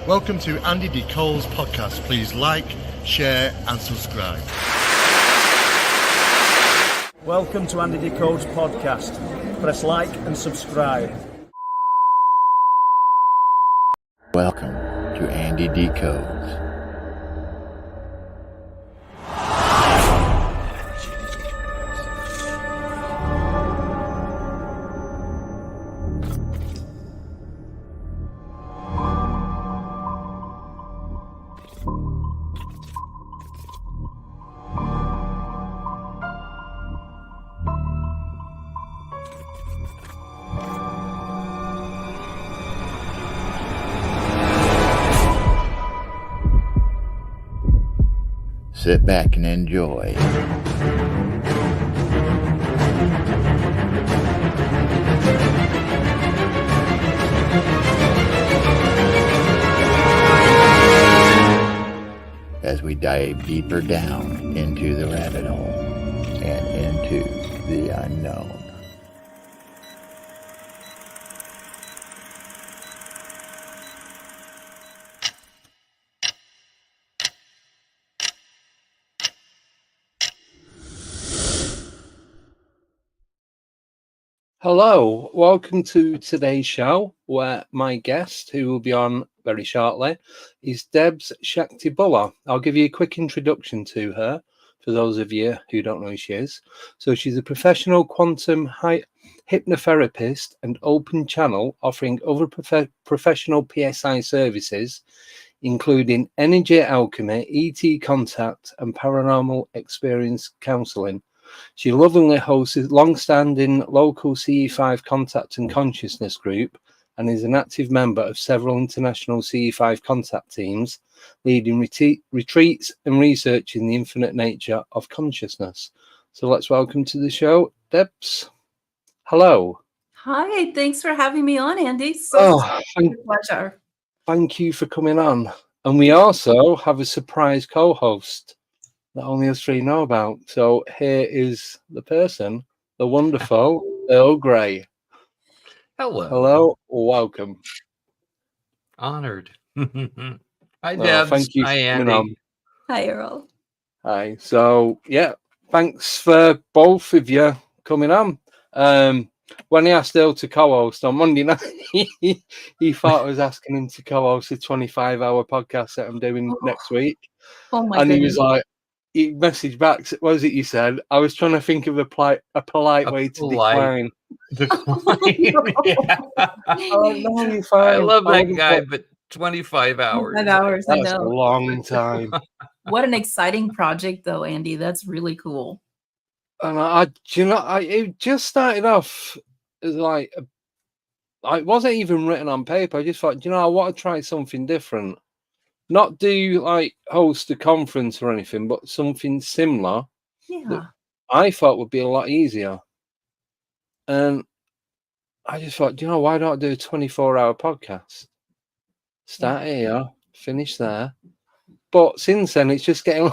Welcome to Andy D. Cole's podcast. Please like, share and subscribe. Welcome to Andy D. Cole's podcast. Press like and subscribe. Welcome to Andy D. Cole's. Sit back and enjoy. As we dive deeper down into the rabbit hole and into the unknown. Hello, welcome to today's show, where my guest, who will be on very shortly, is Debz Shakti. I'll give you a quick introduction to her, for those of you who don't know who she is. So she's a professional quantum hypnotherapist and open channel offering other professional PSI services, including Energy Alchemy, ET Contact and Paranormal Experience Counseling. She lovingly hosts a long-standing local CE5 contact and consciousness group and is an active member of several international CE5 contact teams, leading retreats and researching the infinite nature of consciousness. So let's welcome to the show, Debz. Hello. Hi, thanks for having me on, Andy. So pleasure. Thank you for coming on. And we also have a surprise co-host that only us three know about. So here is the person, the wonderful Earl Grey. Hello. Hello, welcome. Honored. Hi, Debz. Thank you for Hi, coming Andy. on. Hi, Earl. Hi. So, yeah, thanks for both of you coming on. When he asked Earl to co-host on Monday night, he thought I was asking him to co-host a 25-hour podcast that I'm doing next week. Oh, my And goodness. he was like, he messaged back, what was it you said? I was trying to think of a polite way to decline. Yeah. Oh, no, you're fine. I love that guy, but 25 hours. 25 hours, I That's a know. long time. What an exciting project, though, Andy. That's really cool. And it just started off as like, it wasn't even written on paper. I just thought, I want to try something different. Not do like host a conference or anything, but something similar. Yeah. That I thought would be a lot easier. And I just thought, why don't I do a 24-hour podcast? Start here, finish there. But since then, it's just getting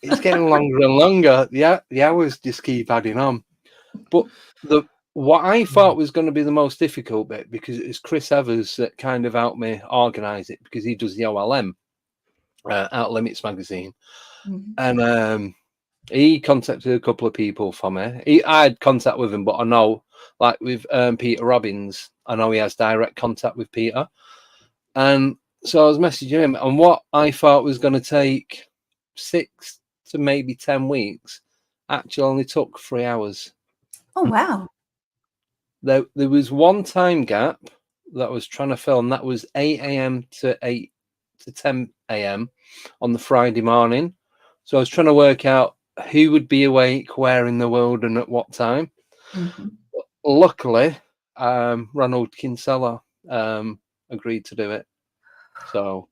longer and longer. The hours just keep adding on. But what I thought was going to be the most difficult bit, because it's Chris Evers that kind of helped me organise it, because he does the OLM, Out Limits magazine. Mm-hmm. And he contacted a couple of people for me. I had contact with him, but I know, like with Peter Robbins, I know he has direct contact with Peter. And so I was messaging him, and what I thought was going to take 6 to maybe 10 weeks actually only took 3 hours. Oh, wow. There was one time gap that I was trying to film. That was 8 a.m. to 8 to 10 a.m. on the Friday morning. So I was trying to work out who would be awake, where in the world, and at what time. Mm-hmm. Luckily, Ronald Kinsella agreed to do it. So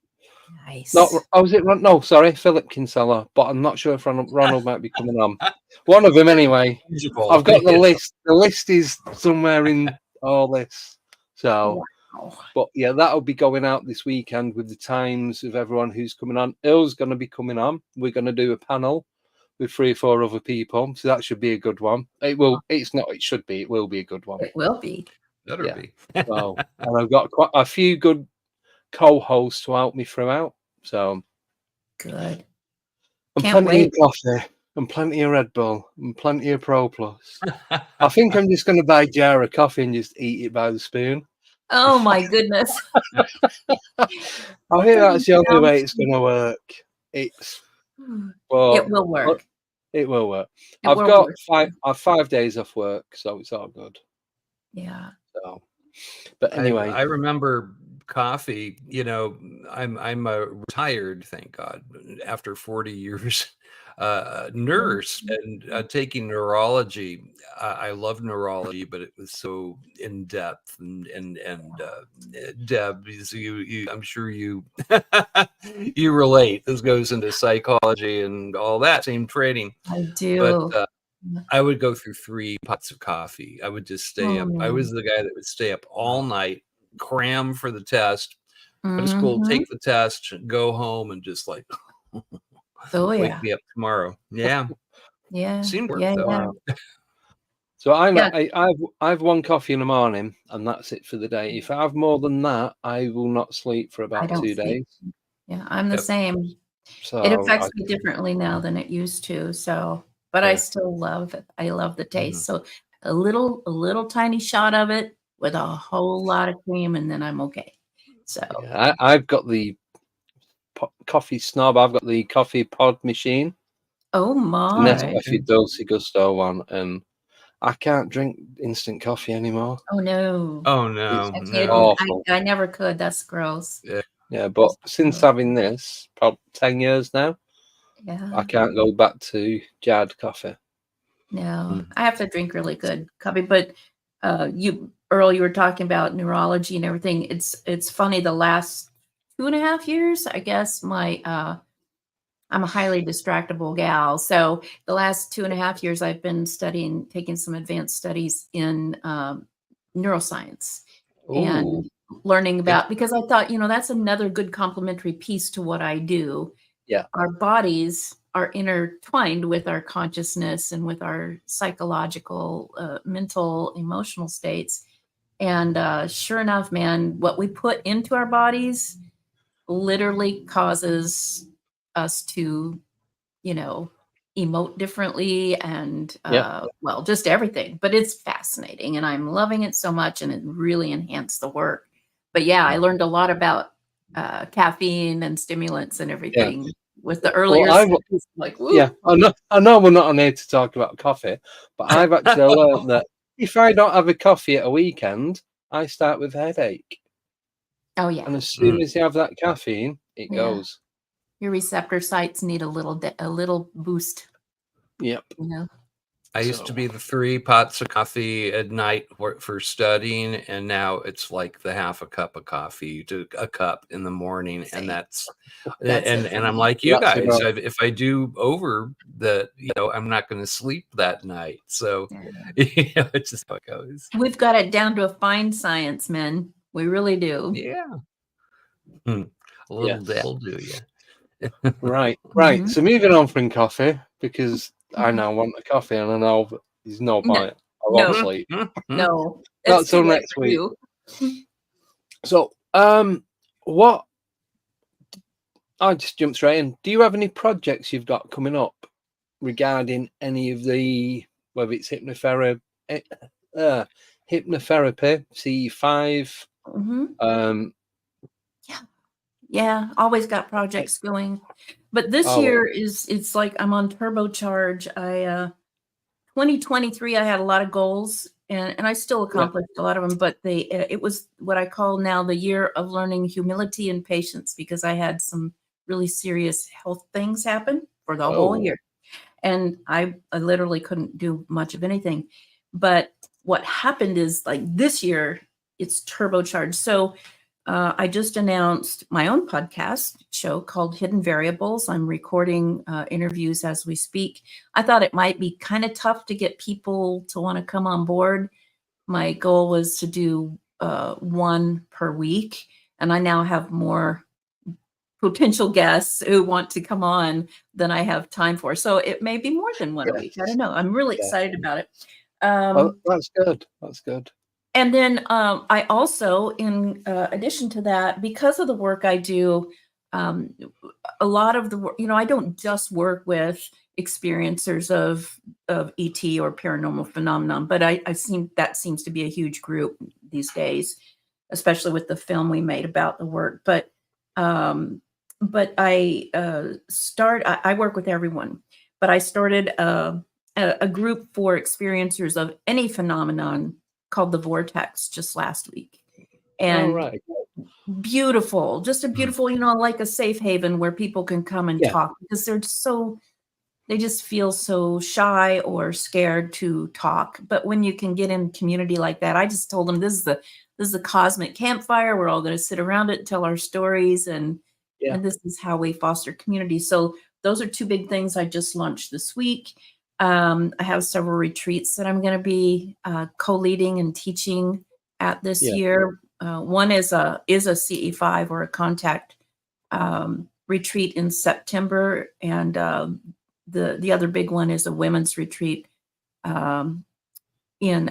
Nice. Philip Kinsella, but I'm not sure if Ronald might be coming on. One of them anyway. I've got the list. The list is somewhere in all this. So, wow. But yeah, that'll be going out this weekend with the times of everyone who's coming on. Earl's going to be coming on. We're going to do a panel with 3 or 4 other people, so that should be a good one. It will. It's not. It should be. It will be a good one. It will be. Better be. So, and I've got quite a few good co-host to help me throughout. So Good. and Can't plenty wait. of coffee and plenty of Red Bull and plenty of Pro Plus. I think I'm just going to buy a jar of coffee and just eat it by the spoon. Oh my goodness. I think that's the only way it's going to work. It's well, it will work. It will work. It I've will got work. 5 days off work, so it's all good. Yeah. So, but anyway, I remember coffee. You know, I'm a retired, thank God, after 40 years, nurse and taking neurology. I love neurology, but it was so in depth and Deb, I'm sure you you relate. This goes into psychology and all that same training. I do. But I would go through 3 pots of coffee. I would just stay up. I was the guy that would stay up all night, cram for the test, go to school, take the test, go home, and just like wake me up tomorrow. Yeah. Yeah. Seemed work Yeah. though. Yeah. So I've 1 coffee in the morning, and that's it for the day. If I have more than that, I will not sleep for about 2 days. Yeah, I'm the same. So it affects me differently now than it used to. So, but I still love it. I love the taste. So a little tiny shot of it with a whole lot of cream, and then I'm okay. So I've got the coffee snob. I've got the coffee pod machine. Oh my! Nescafe Dulce Gusto one, and I can't drink instant coffee anymore. Oh no! Oh no! It's awful. I never could. That's gross. Yeah, but since having this, probably 10 years now, I can't go back to jarred coffee. No, I have to drink really good coffee. But Earl, you were talking about neurology and everything. It's funny. The last 2.5 years, I guess, I'm a highly distractible gal. So the last 2.5 years, I've been taking some advanced studies in neuroscience and learning about, because I thought, that's another good complementary piece to what I do. Yeah. Our bodies are intertwined with our consciousness and with our psychological, mental, emotional states. And sure enough, man, what we put into our bodies literally causes us to, emote differently and, just everything. But it's fascinating and I'm loving it so much, and it really enhanced the work. But I learned a lot about caffeine and stimulants and everything with the earlier studies, like, woo. Yeah, I know we're not on here to talk about coffee, but I've actually learned that if I don't have a coffee at a weekend, I start with headache. Oh yeah. And as soon as you have that caffeine, it goes. Your receptor sites need a little boost. Yep. I used to be the 3 pots of coffee at night for studying, and now it's like the half a cup of coffee to a cup in the morning. Same. And that's and I'm like you guys. If I do over the, I'm not going to sleep that night. So it's just how it goes. We've got it down to a fine science, men. We really do. Yeah. A little devil, do you? Right. So moving on from coffee, because I now want a coffee, and I know there's no point. I won't sleep. No, not till next week. So, what? I just jumped straight in. Do you have any projects you've got coming up regarding any of the, whether it's hypnotherapy, C5? Yeah, always got projects going. But this year it's like I'm on turbocharge. 2023, I had a lot of goals, and I still accomplished a lot of them, but it was what I call now the year of learning humility and patience, because I had some really serious health things happen for the whole year. And I literally couldn't do much of anything. But what happened is, like, this year it's turbocharged. So I just announced my own podcast show called Hidden Variables. I'm recording interviews as we speak. I thought it might be kind of tough to get people to want to come on board. My goal was to do 1 per week, and I now have more potential guests who want to come on than I have time for. So it may be more than 1 a week. I don't know. I'm really excited about it. That's good. That's good. And then I also, in addition to that, because of the work I do, a lot of the work, I don't just work with experiencers of ET or paranormal phenomenon, but that seems to be a huge group these days, especially with the film we made about the work. But I work with everyone, but I started a group for experiencers of any phenomenon called the Vortex just last week. And right. beautiful, just a beautiful, like a safe haven where people can come and talk, because they just feel so shy or scared to talk. But when you can get in community like that, I just told them this is the cosmic campfire. We're all going to sit around it, tell our stories, and this is how we foster community. So those are two big things I just launched this week. I have several retreats that I'm going to be co-leading and teaching at this year. One is a CE5 or a contact retreat in September, and the other big one is a women's retreat in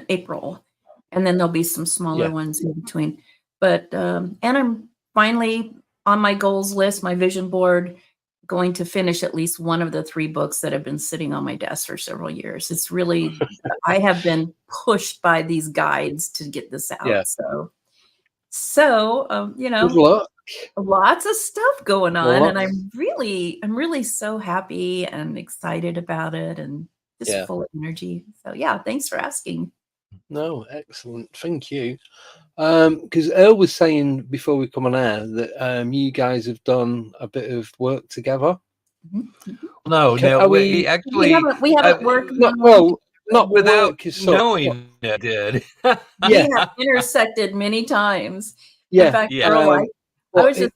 April, and then there'll be some smaller ones in between. But and I'm finally on my goals list, my vision board, going to finish at least one of the 3 books that have been sitting on my desk for several years. It's really, I have been pushed by these guides to get this out. Yeah. So Good luck. lots of stuff going on, and I'm really so happy and excited about it, and just full of energy. So thanks for asking. No, excellent. Thank you. Because Earl was saying before we come on air that you guys have done a bit of work together. No, we actually we haven't worked. Not without work as knowing it did. We have intersected many times. Yeah. In fact, Yeah. Earl, I was just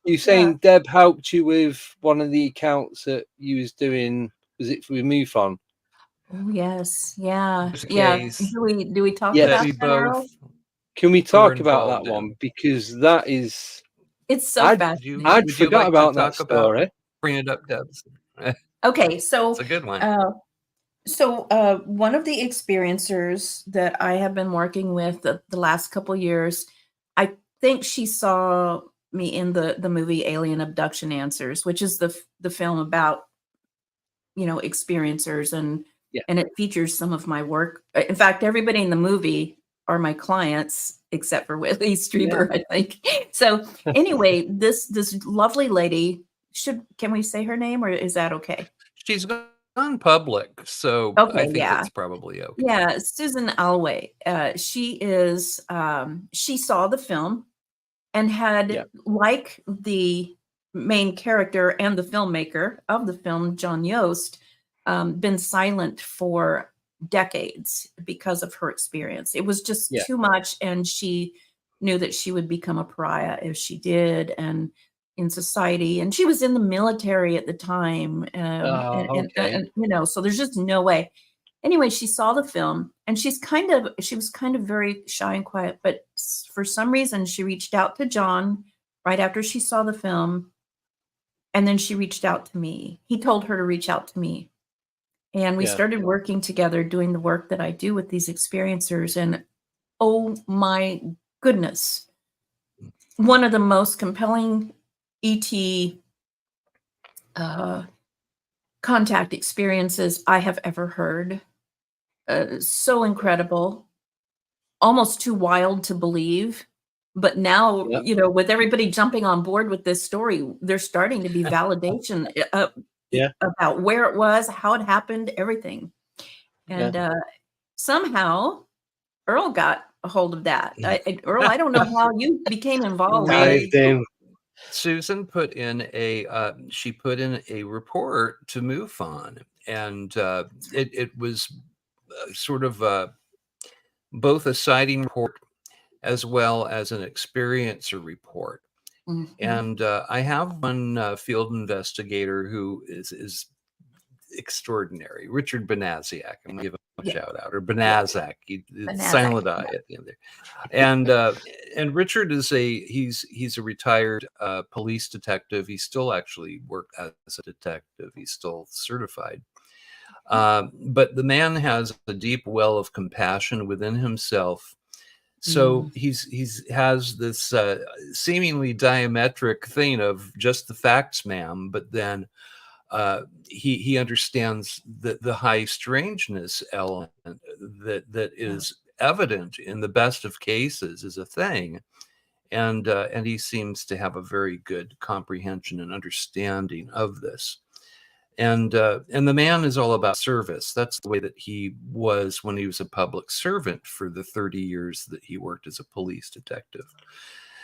you saying Deb helped you with one of the accounts that you was doing? Was it for MUFON? Oh yes, yeah. Case Do we talk Yes. about we that, Earl? both Can we talk about involved that in. one? Because that is, It's so I'd fascinating. I'd Would you forgot like to about that talk about- story. Bring it up, Debs. Okay, so It's a good one. One of the experiencers that I have been working with the last couple years, I think she saw me in the movie Alien Abduction Answers, which is the film about experiencers, and it features some of my work. In fact, everybody in the movie are my clients except for Whitley Strieber, I think. So anyway, this lovely lady, can we say her name, or is that okay? She's gone public, so I think it's probably okay. Yeah, Susan Alway. She is. She saw the film and had, like the main character and the filmmaker of the film, John Yost, been silent for decades because of her experience. It was just too much, and she knew that she would become a pariah if she did, and in society. And she was in the military at the time, and so there's just no way. Anyway, she saw the film, and she was kind of very shy and quiet, but for some reason she reached out to John right after she saw the film, and then she reached out to me. He told her to reach out to me, and we started working together, doing the work that I do with these experiencers. And oh my goodness, one of the most compelling ET contact experiences I have ever heard. So incredible, almost too wild to believe. But now, with everybody jumping on board with this story, there's starting to be validation about where it was, how it happened, everything. And somehow Earl got a hold of that. Earl, I don't know how you became involved. Susan put in a report to MUFON, and it was sort of both a sighting report as well as an experiencer report. Mm-hmm. And I have one field investigator who is extraordinary, Richard Benaziak. I'm going to give him a shout out, or Benazak, silent I at the end there. And Richard is he's a retired police detective. He still actually works as a detective. He's still certified. But the man has a deep well of compassion within himself So he's has this seemingly diametric thing of just the facts, ma'am, but then he understands the high strangeness element that is evident in the best of cases is a thing, and he seems to have a very good comprehension and understanding of this. And the man is all about service. That's the way that he was when he was a public servant for the 30 years that he worked as a police detective.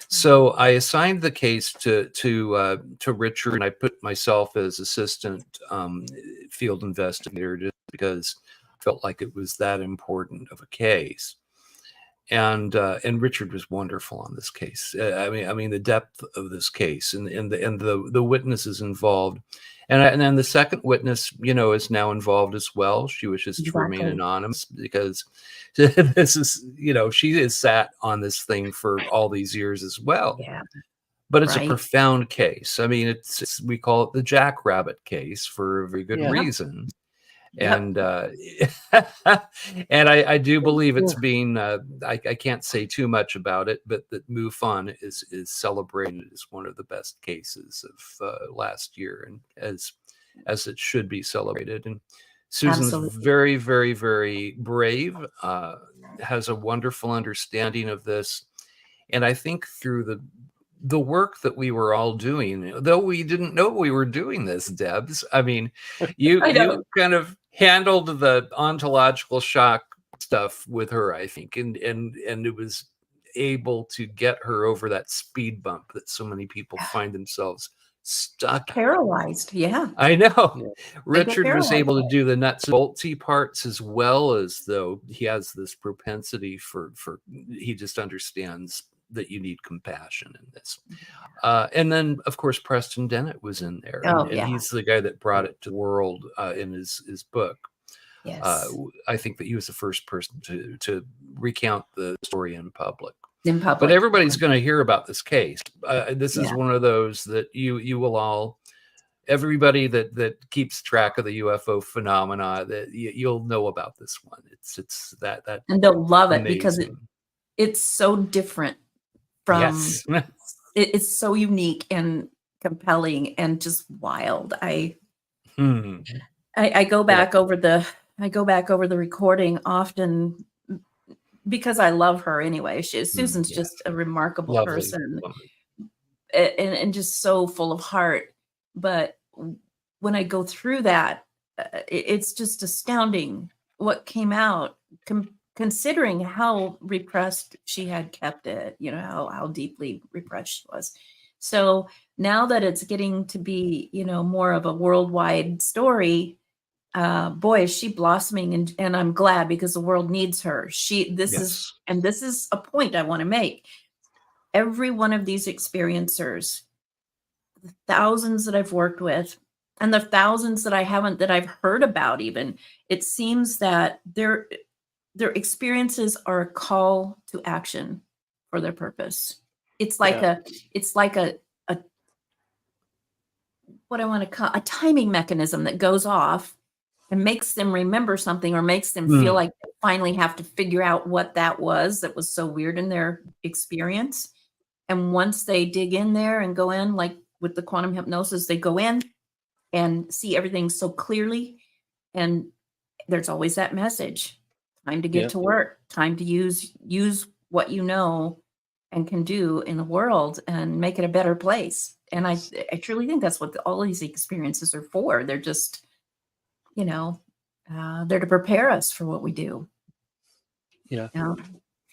So I assigned the case to Richard, and I put myself as assistant field investigator just because I felt like it was that important of a case. And Richard was wonderful on this case. I mean the depth of this case and the witnesses involved. And then the second witness, is now involved as well. She wishes to remain anonymous because this is, she has sat on this thing for all these years as well. Yeah. But it's a profound case. I mean, we call it the Jackrabbit case for a very good reason. And and I do believe it's being I can't say too much about it, but that MUFON is celebrated as one of the best cases of last year, and as it should be celebrated. And Susan's very, very, very brave, has a wonderful understanding of this, and I think through the work that we were all doing, though we didn't know we were doing this, Debz. I mean, you kind of handled the ontological shock stuff with her, I think, and it was able to get her over that speed bump that so many people find themselves stuck, paralyzed. Yeah, I know. Richard was able to do the nuts and boltsy parts as well, as though he has this propensity for he just understands that you need compassion in this. And then, of course, Preston Dennett was in there. And he's the guy that brought it to the world in his book. Yes. I think that he was the first person to recount the story in public. But everybody's going to hear about this case. This is one of those that you will all, everybody that keeps track of the UFO phenomena, that you'll know about this one. It's that and they'll love it amazing. Because it's so different from it's so unique and compelling and just wild. I go back over the recording often because I love her anyway. Susan's just a remarkable Lovely person woman. and just so full of heart. But when I go through that, it's just astounding what came out. Considering how repressed she had kept it, how deeply repressed she was. So now that it's getting to be, more of a worldwide story, boy, is she blossoming, and I'm glad because the world needs her. This is a point I want to make. Every one of these experiencers, the thousands that I've worked with, and the thousands that I haven't, that I've heard about even, it seems that their experiences are a call to action for their purpose. It's like a what I want to call a timing mechanism that goes off and makes them remember something, or makes them feel like they finally have to figure out what that was so weird in their experience. And once they dig in there and go in, like with the quantum hypnosis, they go in and see everything so clearly. And there's always that message. Time to get to work, time to use what you know and can do in the world and make it a better place. And I truly think that's what all these experiences are for. They're just, they're to prepare us for what we do. Yeah.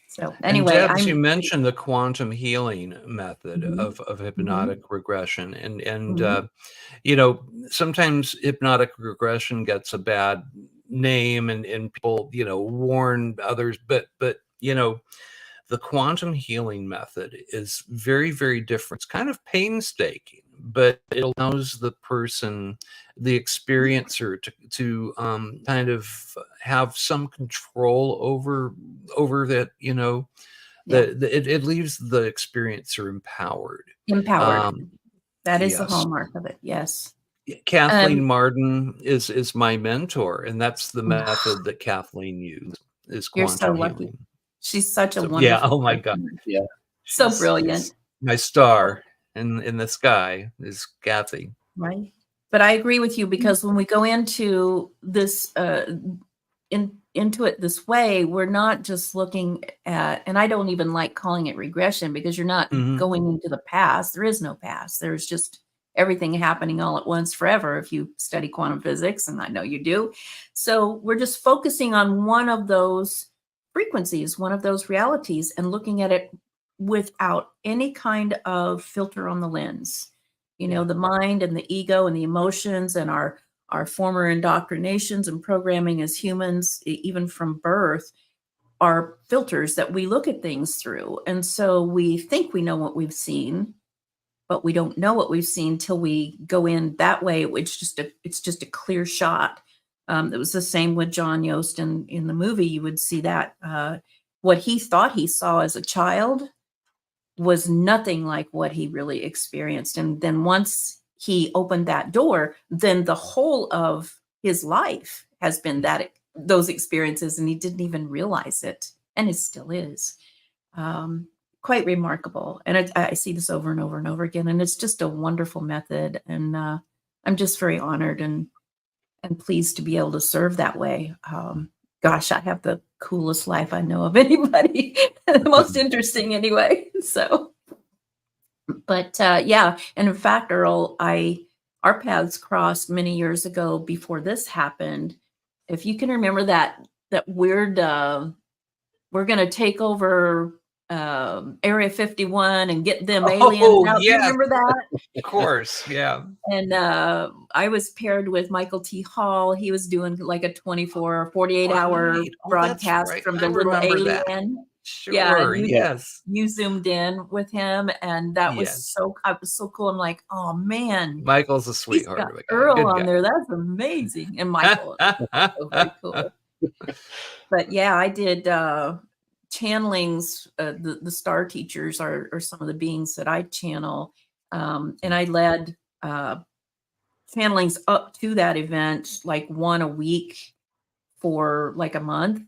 So anyway, Debz, you mentioned the quantum healing method of hypnotic regression, and sometimes hypnotic regression gets a bad name, and people warn others, but the quantum healing method is very, very different. It's kind of painstaking, but it allows the person, the experiencer, to kind of have some control over that. It leaves the experiencer empowered. That is the hallmark of it. Yes. Kathleen Marden is my mentor, and that's the method that Kathleen used, is quantum healing. She's such a So, yeah. wonderful Oh my God. person. Yeah. So She's brilliant. my star in the sky is Kathy. Right. But I agree with you, because when we go into this, into it this way, we're not just looking at, and I don't even like calling it regression, because you're not Mhm. going into the past. There is no past. There's just everything happening all at once forever if you study quantum physics, and I know you do. So we're just focusing on one of those frequencies, one of those realities, and looking at it without any kind of filter on the lens. You know, the mind and the ego and the emotions and our former indoctrinations and programming as humans, even from birth, are filters that we look at things through. And so we think we know what we've seen, but we don't know what we've seen till we go in that way. It's just a clear shot. It was the same with John Yost in the movie. You would see that what he thought he saw as a child was nothing like what he really experienced. And then once he opened that door, then the whole of his life has been those experiences, and he didn't even realize it, and it still is. Quite remarkable. And I see this over and over and over again, and it's just a wonderful method. And I'm just very honored and pleased to be able to serve that way. Gosh, I have the coolest life I know of anybody, the most interesting anyway. So, but yeah, and in fact, Earl, our paths crossed many years ago before this happened. If you can remember that weird, we're going to take over Area 51 and get them aliens out. Yeah. You remember that? Of course. Yeah. And I was paired with Michael T. Hall. He was doing like a 24 or 48 hour Right. Oh, broadcast that's right. from I the little remember that. alien. Sure. Yeah, Yes. you zoomed in with him, and that was Yes. so cool. I'm like, oh man, Michael's a he's sweetheart got of a guy. Earl Good on guy. there. That's amazing. And Michael, so very cool. But yeah, I did channelings. The star teachers are some of the beings that I channel, and I led channelings up to that event, like one a week for like a month.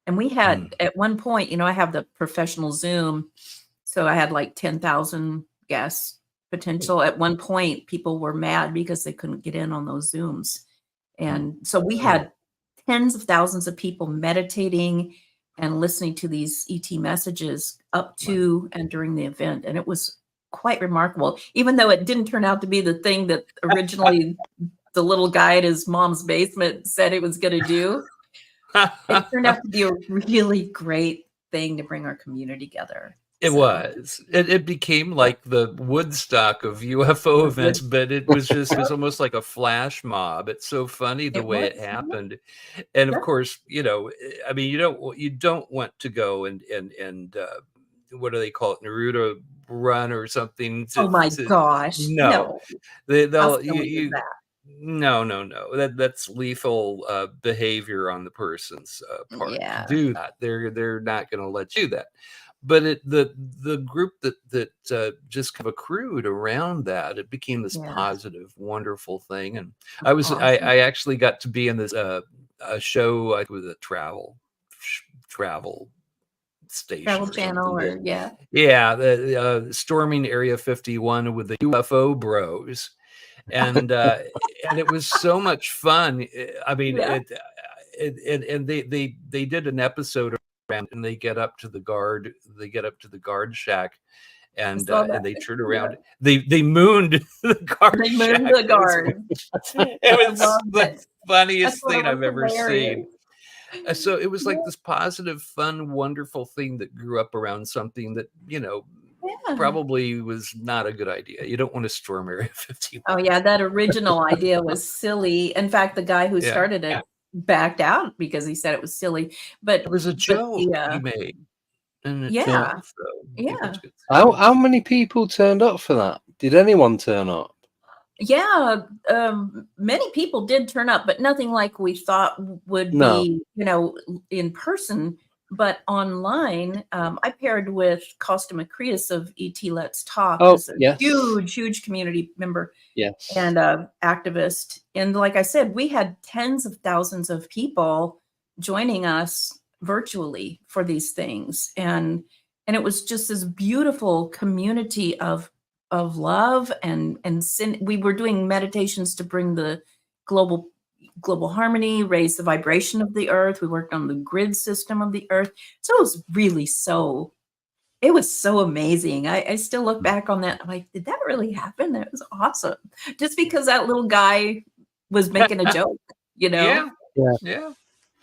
And we had at one point, I have the professional Zoom, so I had like 10,000 guests potential. At one point, people were mad because they couldn't get in on those Zooms. And so we had tens of thousands of people meditating and listening to these ET messages up to and during the event. And it was quite remarkable, even though it didn't turn out to be the thing that originally the little guy at his mom's basement said it was going to do. It turned out to be a really great thing to bring our community together. It was. It became like the Woodstock of UFO events, but it was almost like a flash mob. It's so funny the way it happened. And of course, I mean, you don't want to go and what do they call it, Naruto run or something? Oh my gosh! No, they'll No. That's lethal behavior on the person's part. Yeah. To do that, they're not going to let you do that. But the group that just kind of accrued around that, it became this positive, wonderful thing. And I actually got to be in this a show like with a travel station, travel channel, or the storming Area 51 with the UFO bros. And it was so much fun. I mean, and they did an episode around, and they get up to the guard shack, and they turn around. They mooned the guard. They mooned the guard. It was the funniest thing I've ever seen. So it was like this positive, fun, wonderful thing that grew up around something that, probably was not a good idea. You don't want to storm Area 51. Oh yeah, that original idea was silly. In fact, the guy who started it backed out because he said it was silly. But it was a joke he made. And How many people turned up for that? Did anyone turn up? Yeah, many people did turn up, but nothing like we thought would be, in person. But online, I paired with Costa Macreus of ET Let's Talk, who's a huge community member and activist. And like I said, we had tens of thousands of people joining us virtually for these things. And it was just this beautiful community of love and we were doing meditations to bring the global harmony, raise the vibration of the earth. We worked on the grid system of the earth. So it was so amazing. I still look back on that. I'm like, did that really happen? That was awesome. Just because that little guy was making a joke, Yeah. Yeah. Yeah.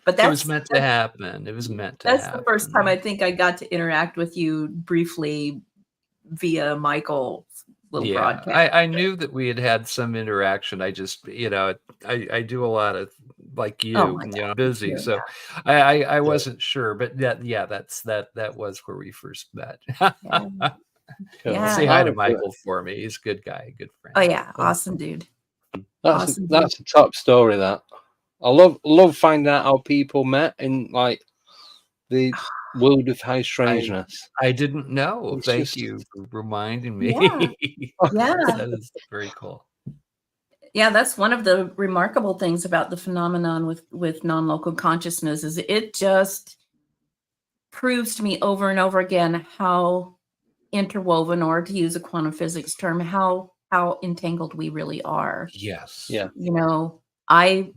But It was meant to happen. It was meant to happen. that's the first time I think I got to interact with you briefly via Michael's little broadcast. I knew that we had some interaction. I just, I do a lot of like you, busy. Yeah. So I wasn't sure, but that was where we first met. Yeah. Say hi to Michael for me. He's a good guy, good friend. Oh yeah, awesome dude. That's a top story. That I love finding out how people met in like the world of high strangeness. I didn't know. It's Thank just- you for reminding me. Yeah. That is very cool. Yeah, that's one of the remarkable things about the phenomenon with non-local consciousness is it just proves to me over and over again how interwoven, or to use a quantum physics term, how entangled we really are. Yes. Yeah. I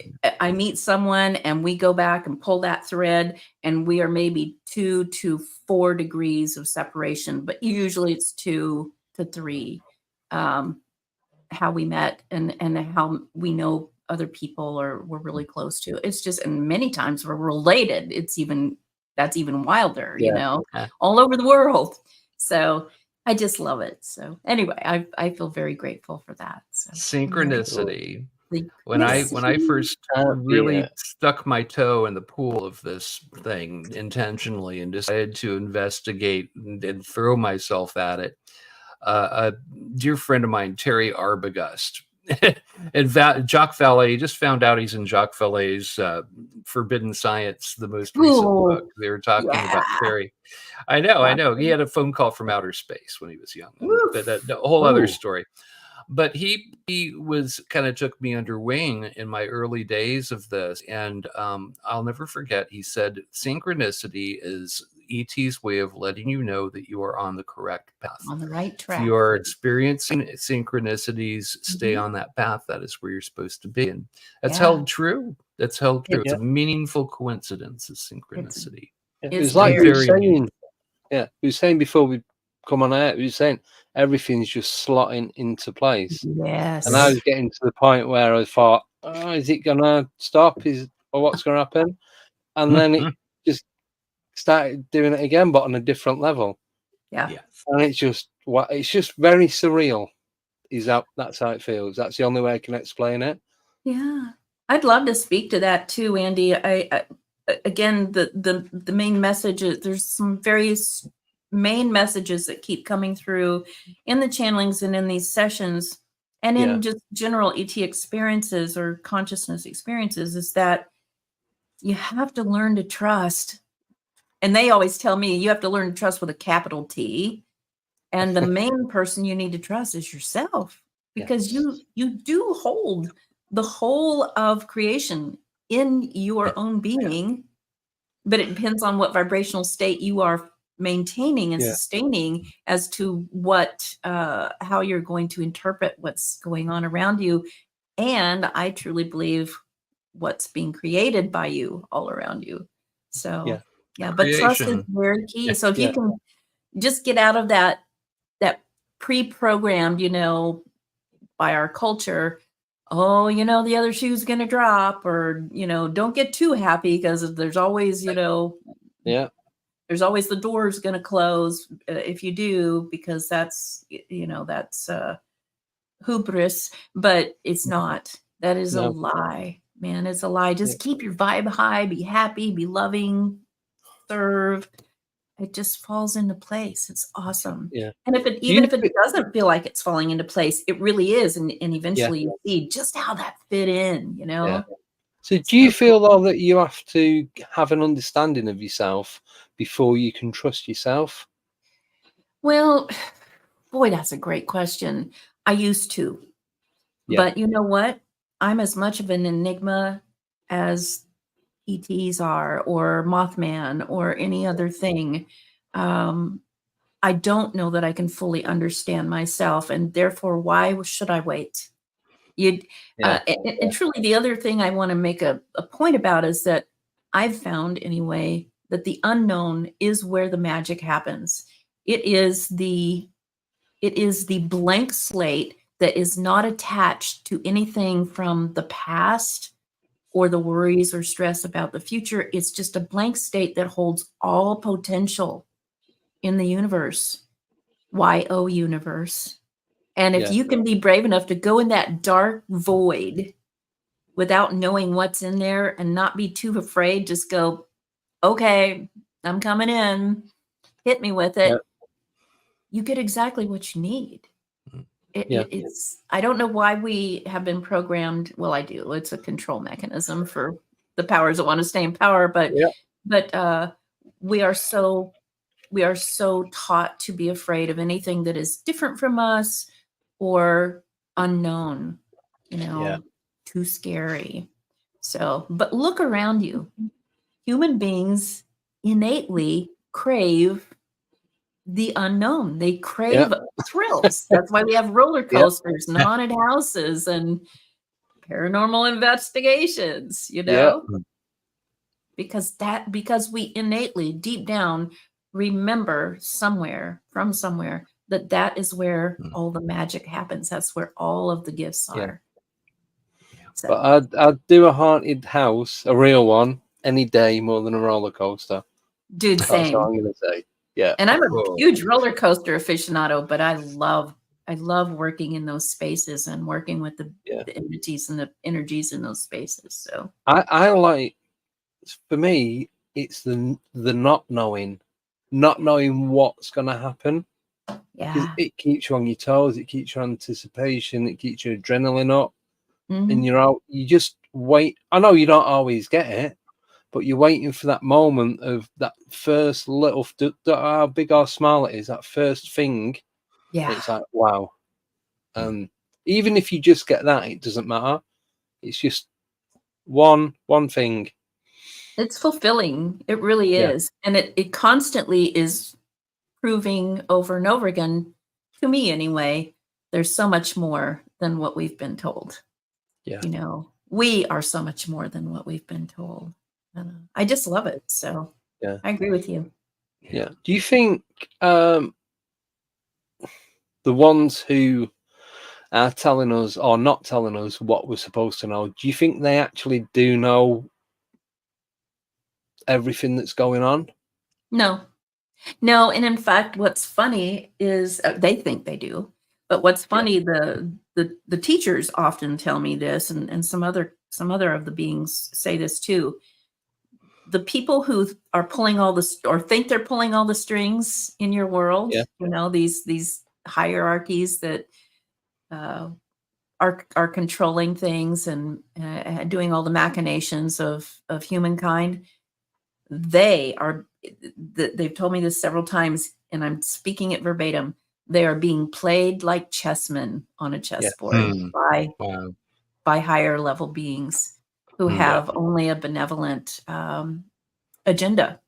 meet someone and we go back and pull that thread and we are maybe 2 to 4 degrees of separation, but usually it's 2 to 3. How we met and how we know other people or we're really close to. It's just, and many times we're related. That's even wilder, all over the world. So I just love it. So anyway, I feel very grateful for that. So, synchronicity. When I first really stuck my toe in the pool of this thing intentionally and decided to investigate and throw myself at it, a dear friend of mine, Terry Arbogast, and Jacques Vallée, just found out he's in Jacques Vallée's Forbidden Science, the most recent book. They were talking about Terry. I know. He had a phone call from outer space when he was young. But a whole other story. But he was kind of took me under wing in my early days of this. And I'll never forget, he said, synchronicity is ET's way of letting you know that you are on the correct path. On the right track. If you are experiencing synchronicities, stay on that path. That is where you're supposed to be. And that's held true. That's held true. It's a meaningful coincidence, is synchronicity. It was like we were saying. Yeah, we were saying before we come on air, we were saying everything's just slotting into place. Yes. And I was getting to the point where I thought, is it gonna stop? Or what's gonna happen? And then it just started doing it again, but on a different level. Yeah. And it's just very surreal. That's how it feels. That's the only way I can explain it. Yeah. I'd love to speak to that too, Andy. I again, the main message is there's some various main messages that keep coming through in the channelings and in these sessions and in just general ET experiences or consciousness experiences, is that you have to learn to trust. And they always tell me you have to learn to trust with a capital T. And the main person you need to trust is yourself, because you do hold the whole of creation in your own being, but it depends on what vibrational state you are maintaining and sustaining as to how you're going to interpret what's going on around you. And I truly believe what's being created by you all around you. So but trust is very key. So if you can just get out of that pre-programmed, by our culture, the other shoe's going to drop, or, don't get too happy because there's always, there's always the door's going to close if you do, because that's hubris, but it's not. That is a lie, man. It's a lie. Just keep your vibe high, be happy, be loving, serve. It just falls into place. It's awesome. Yeah. And if it doesn't feel like it's falling into place, it really is. And eventually you see just how that fit in, Yeah. So do you feel though that you have to have an understanding of yourself before you can trust yourself? Well, boy, that's a great question. I used to. But you know what? I'm as much of an enigma as ETs are, or Mothman, or any other thing. I don't know that I can fully understand myself, and therefore, why should I wait? You and truly, the other thing I want to make a point about is that I've found anyway that the unknown is where the magic happens. It is the blank slate that is not attached to anything from the past or the worries or stress about the future. It's just a blank state that holds all potential in the universe, YO universe. And if you can be brave enough to go in that dark void without knowing what's in there and not be too afraid, just go, okay, I'm coming in, hit me with it. You get exactly what you need. It's, I don't know why we have been programmed. Well, I do. It's a control mechanism for the powers that want to stay in power, but we are so taught to be afraid of anything that is different from us or unknown, too scary. So, but look around you. Human beings innately crave the unknown. They crave thrills. That's why we have roller coasters and haunted houses and paranormal investigations, because we innately deep down remember somewhere that is where all the magic happens. That's where all of the gifts are. So. But I'd do a haunted house, a real one, any day more than a roller coaster. Dude, same. That's what I'm going to say. Yeah. And I'm a huge roller coaster aficionado, but I love working in those spaces and working with the entities and the energies in those spaces. So I like, for me, it's the not knowing what's going to happen. Yeah. It keeps you on your toes. It keeps your anticipation. It keeps your adrenaline up. And you're out. You just wait. I know you don't always get it, but you're waiting for that moment of that first little, how big or small it is, that first thing. Yeah. It's like, wow. Even if you just get that, it doesn't matter. It's just one thing. It's fulfilling. It really is. And it constantly is proving over and over again, to me anyway, there's so much more than what we've been told. Yeah. We are so much more than what we've been told. I just love it. So I agree with you. Yeah. Do you think the ones who are telling us or not telling us what we're supposed to know, do you think they actually do know everything that's going on? No. And in fact, what's funny is they think they do. But what's funny, the teachers often tell me this, and some other of the beings say this too. The people who are pulling all this or think they're pulling all the strings in your world, these hierarchies that are controlling things and doing all the machinations of humankind. They've told me this several times, and I'm speaking it verbatim. They are being played like chessmen on a chessboard by higher level beings who have only a benevolent agenda.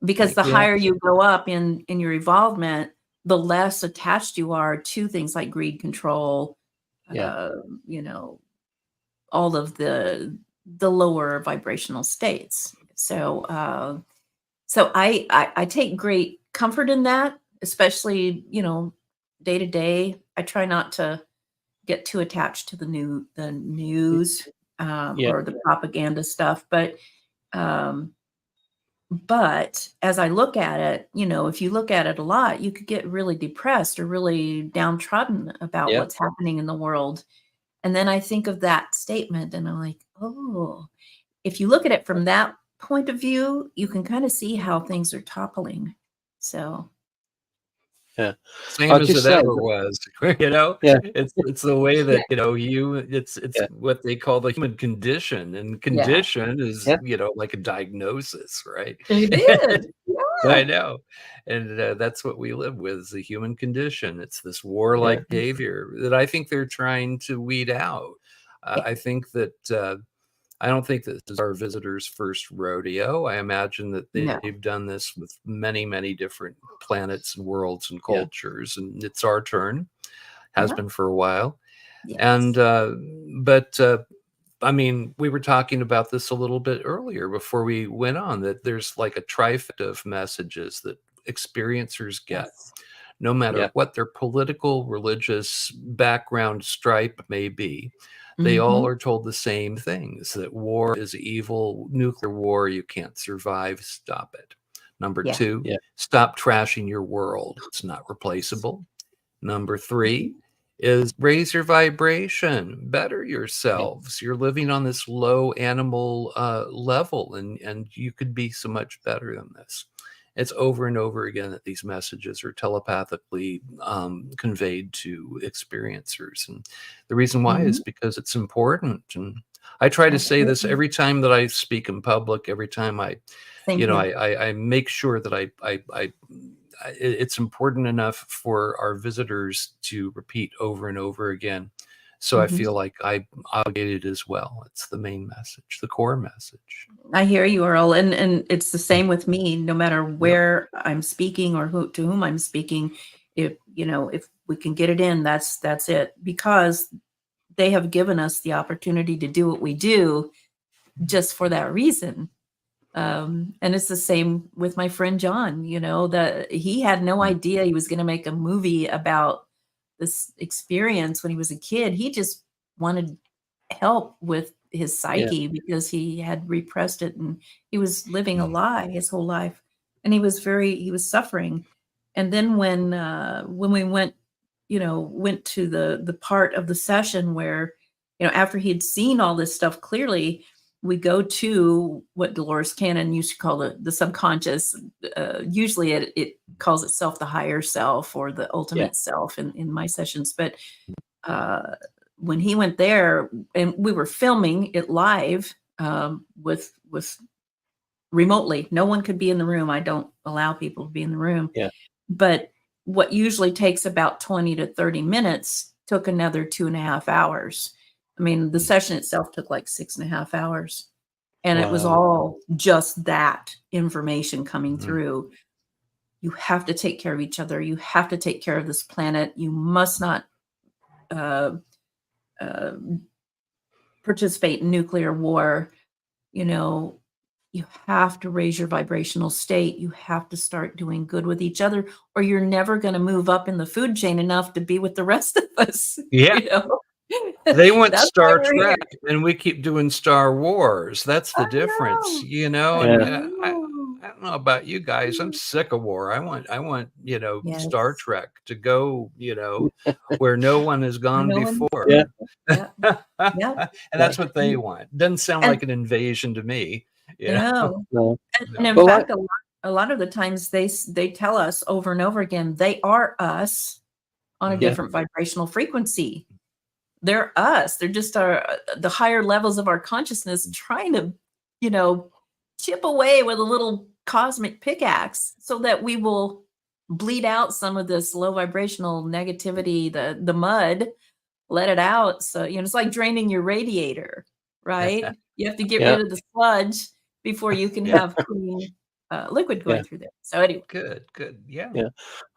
Because the higher you go up in your evolvement, the less attached you are to things like greed, control, all of the lower vibrational states. So I take great comfort in that. Especially, day to day, I try not to get too attached to the news or the propaganda stuff. But as I look at it, if you look at it a lot, you could get really depressed or really downtrodden about what's happening in the world. And then I think of that statement and I'm like, oh, if you look at it from that point of view, you can kind of see how things are toppling. So. Same as it ever was, it's the way that it's what they call the human condition, and condition is like a diagnosis, right? It did. I know, and that's what we live with, is the human condition. It's this warlike behavior that I think they're trying to weed out. I think that I don't think that this is our visitors' first rodeo. I imagine that No. they've done this with many, many different planets and worlds and Yeah. cultures, and it's our turn. Has Yeah. been for a while. Yes. And but I mean, we were talking about this a little bit earlier before we went on, that there's like a trifecta of messages that experiencers get, Yes. no matter Yeah. what their political, religious background stripe may be. They all Mhm. are told the same things, that war is evil, nuclear war, you can't survive, stop it. Number Yeah. 2, Yeah. stop trashing your world. It's not replaceable. Number 3 is raise your vibration, better yourselves. You're living on this low animal level, and you could be so much better than this. It's over and over again that these messages are telepathically conveyed to experiencers. And the reason why is because it's important. And I try to say this Absolutely. every time that I speak in public, every time I, Same you know, here. I make sure that it's important enough for our visitors to repeat over and over again. So I Mhm. feel like I'm obligated as well. It's the main message, the core message. I hear you, Earl, and it's the same with me. No matter where I'm speaking or to whom I'm speaking, if we can get it in, that's it. Because they have given us the opportunity to do what we do, just for that reason. And it's the same with my friend John. That he had no idea he was going to make a movie about this experience when he was a kid. He just wanted help with his psyche because he had repressed it, and he was living a lie his whole life, and he was suffering. And then when we went to the part of the session where, after he'd seen all this stuff clearly, we go to what Dolores Cannon used to call the subconscious. Usually it calls itself the higher self or the ultimate self in my sessions. But when he went there, and we were filming it live with remotely, no one could be in the room. I don't allow people to be in the room. Yeah. But what usually takes about 20 to 30 minutes took another 2.5 hours. I mean, the session itself took like 6.5 hours. And it was Wow. all just that information coming through. You have to take care of each other. You have to take care of this planet. You must not participate in nuclear war. You have to raise your vibrational state. You have to start doing good with each other, or you're never going to move up in the food chain enough to be with the rest of us. Yeah. They went That's Star why we're here. Trek, and we keep doing Star Wars. That's the I difference, know. And I I know. don't know about you guys. I'm sick of war. I want Star Yes. Trek to go, where no one has gone No one- before. Yeah. Yeah. And that's what they want. Doesn't sound And- like an invasion to me. No. No. And in Well, fact, a lot of the times they tell us over and over again, they are us on a Yeah. different vibrational frequency. They're us. They're just the higher levels of our consciousness trying to, chip away with a little cosmic pickaxe so that we will bleed out some of this low vibrational negativity, the mud, let it out. So, it's like draining your radiator, right? You have to get rid of the sludge before you can have clean liquid going through there. So anyway. Good. Yeah. Yeah.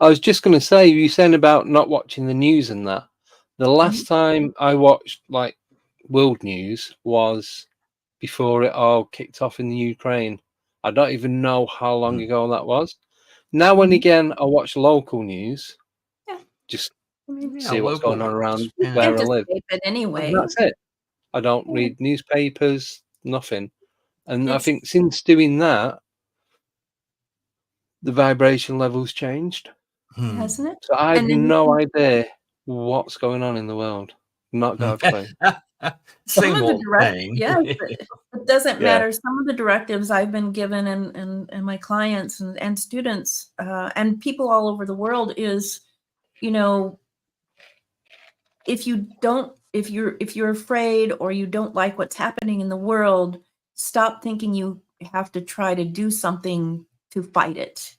I was just going to say, you saying about not watching the news and that. The last time I watched like world news was before it all kicked off in the Ukraine. I don't even know how long ago that was. Now and again, I watch local news. Yeah. Just Yeah, see what's local going on around news. Yeah. where I Just live. tape it anyway. And that's it. I don't read newspapers, nothing. And I It's- think since doing that, the vibration levels changed. Hasn't it? So I have And then- no idea what's going on in the world. Not got a clue. Same Some of the old thing. Yes, it doesn't Yeah. matter. Some of the directives I've been given and my clients and students and people all over the world is, if you're afraid or you don't like what's happening in the world, stop thinking you have to try to do something to fight it.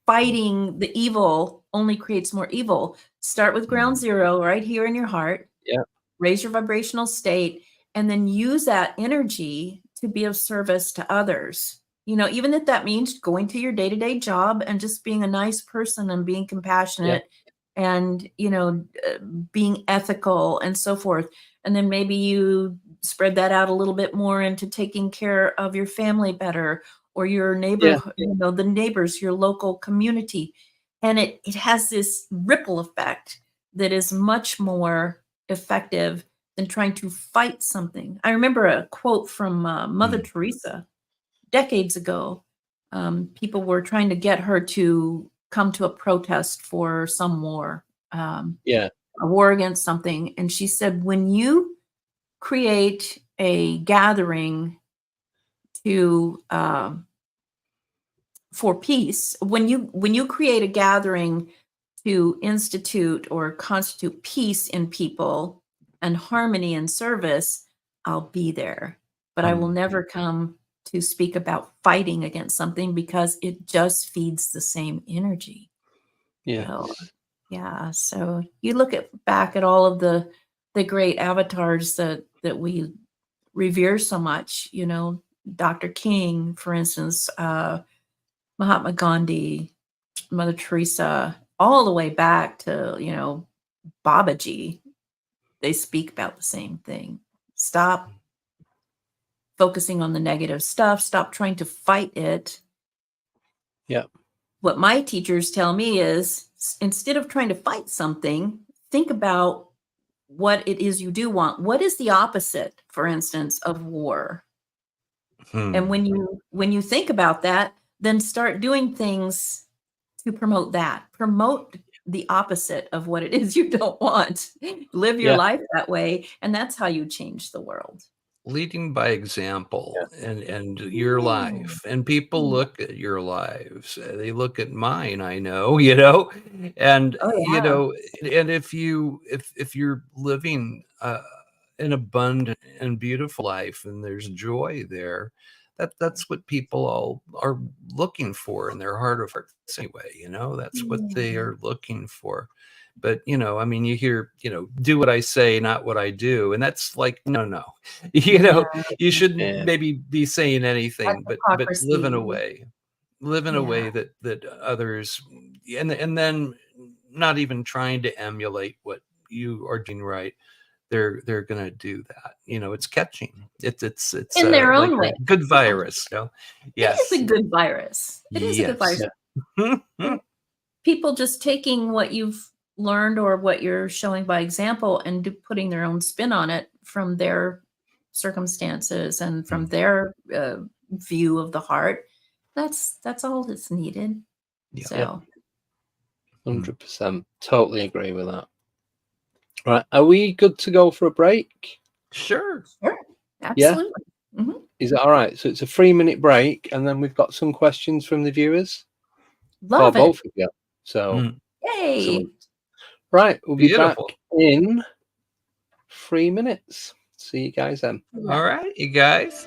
Fighting the evil only creates more evil. Start with ground zero right here in your heart. Yeah. Raise your vibrational state and then use that energy to be of service to others. Even if that means going to your day-to-day job and just being a nice person and being compassionate and, being ethical and so forth. And then maybe you spread that out a little bit more into taking care of your family better, or your neighborhood, the neighbors, your local community. And it has this ripple effect that is much more effective than trying to fight something. I remember a quote from Mother Teresa decades ago. People were trying to get her to come to a protest for some war, a war against something. And she said, when you create a gathering for peace, when you create a gathering to institute or constitute peace in people and harmony and service, I'll be there. But I will never come to speak about fighting against something, because it just feeds the same energy. So you look back at all of the great avatars that we revere so much, Dr. King, for instance, Mahatma Gandhi, Mother Teresa, all the way back to, Babaji. They speak about the same thing. Stop focusing on the negative stuff. Stop trying to fight it. Yeah. What my teachers tell me is, instead of trying to fight something, think about what it is you do want. What is the opposite, for instance, of war? And when you think about that, then start doing things to promote that. Promote the opposite of what it is you don't want. Live your life that way, and that's how you change the world. Leading by example and your life, and people look at your lives. They look at mine, I know, and and if you're living an abundant and beautiful life, and there's joy there, that's what people all are looking for in their heart of hearts anyway. That's what they are looking for. But you hear, do what I say, not what I do, and that's like, no, you shouldn't maybe be saying anything, but live in a way that others, and then not even trying to emulate what you are doing right. They're gonna do that. It's catching. It's in their own like way. A good virus. Yes, it is a good virus. It is a good virus. People just taking what you've learned or what you're showing by example and putting their own spin on it from their circumstances and from their view of the heart. That's all that's needed. So 100%. Totally agree with that. Right. Are we good to go for a break? Sure. Absolutely. Yeah? Is that all right? So it's a 3-minute break, and then we've got some questions from the viewers. Love it. Both of you. So yay. Excellent. Right, we'll be back in 3 minutes. See you guys then. All right, you guys.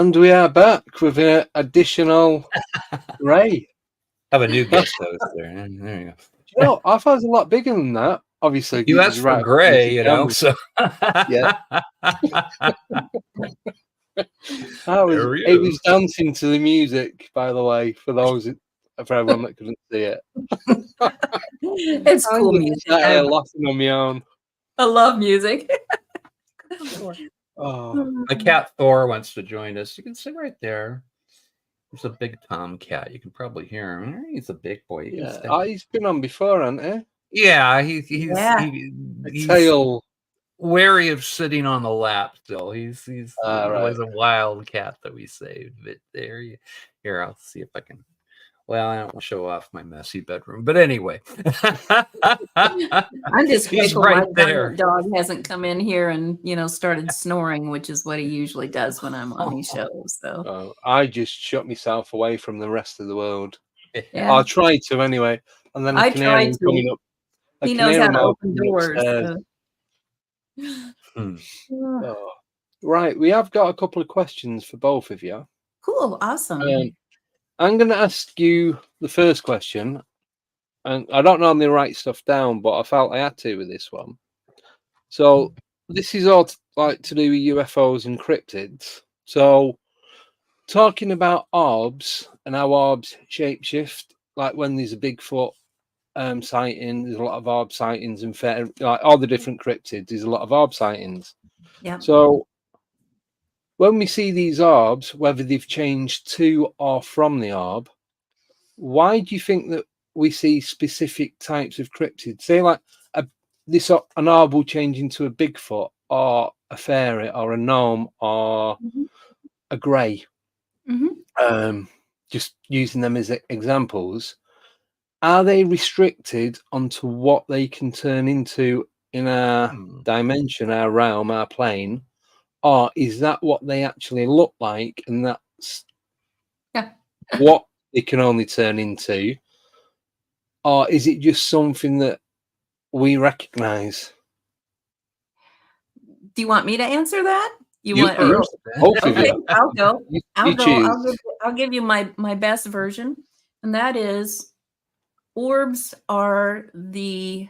And we are back with an additional Ray. Have a new guest host there. There you go. You know, I thought it was a lot bigger than that. Obviously, You it asked was for right Gray, you know, so Yeah. There he It was is. dancing to the music, by the way, for everyone that couldn't see it. It's I cool just music. sat here laughing on my own. I love music. Oh, My cat Thor wants to join us. You can sit right there. He's a big tomcat. You can probably hear him. He's a big boy. You can yeah. stay. He's been on before, hasn't he? Yeah, Yeah. he's Tail. wary of sitting on the lap still. He's Right. was a wild cat that we saved. But here, I'll see if I can. Well, I don't want to show off my messy bedroom, but anyway. I'm just He's grateful right my there. giant dog hasn't come in here and started snoring, which is what he usually does when I'm on these shows. So I just shut myself away from the rest of the world. yeah, I'll try to anyway. And then I a canary try to. coming up. He knows how to open coming doors. upstairs. Hmm. Oh. Right, we have got a couple of questions for both of you. Cool, awesome. I'm going to ask you the first question, and I don't normally write stuff down, but I felt I had to with this one. So this is all to do with UFOs and cryptids. So talking about orbs and how orbs shapeshift, like when there's a Bigfoot sighting, there's a lot of orb sightings, and like all the different cryptids, there's a lot of orb sightings. Yeah. So when we see these orbs, whether they've changed to or from the orb, why do you think that we see specific types of cryptids? Say like an orb will change into a Bigfoot or a fairy or a gnome or a grey. Just using them as examples. Are they restricted onto what they can turn into in our dimension, our realm, our plane? Or is that what they actually look like, and that's what they can only turn into? Or is it just something that we recognize? Do you want me to answer that? You want Earl? Both of Okay, you. I'll go. You choose. I'll give you my best version, and that is orbs are the,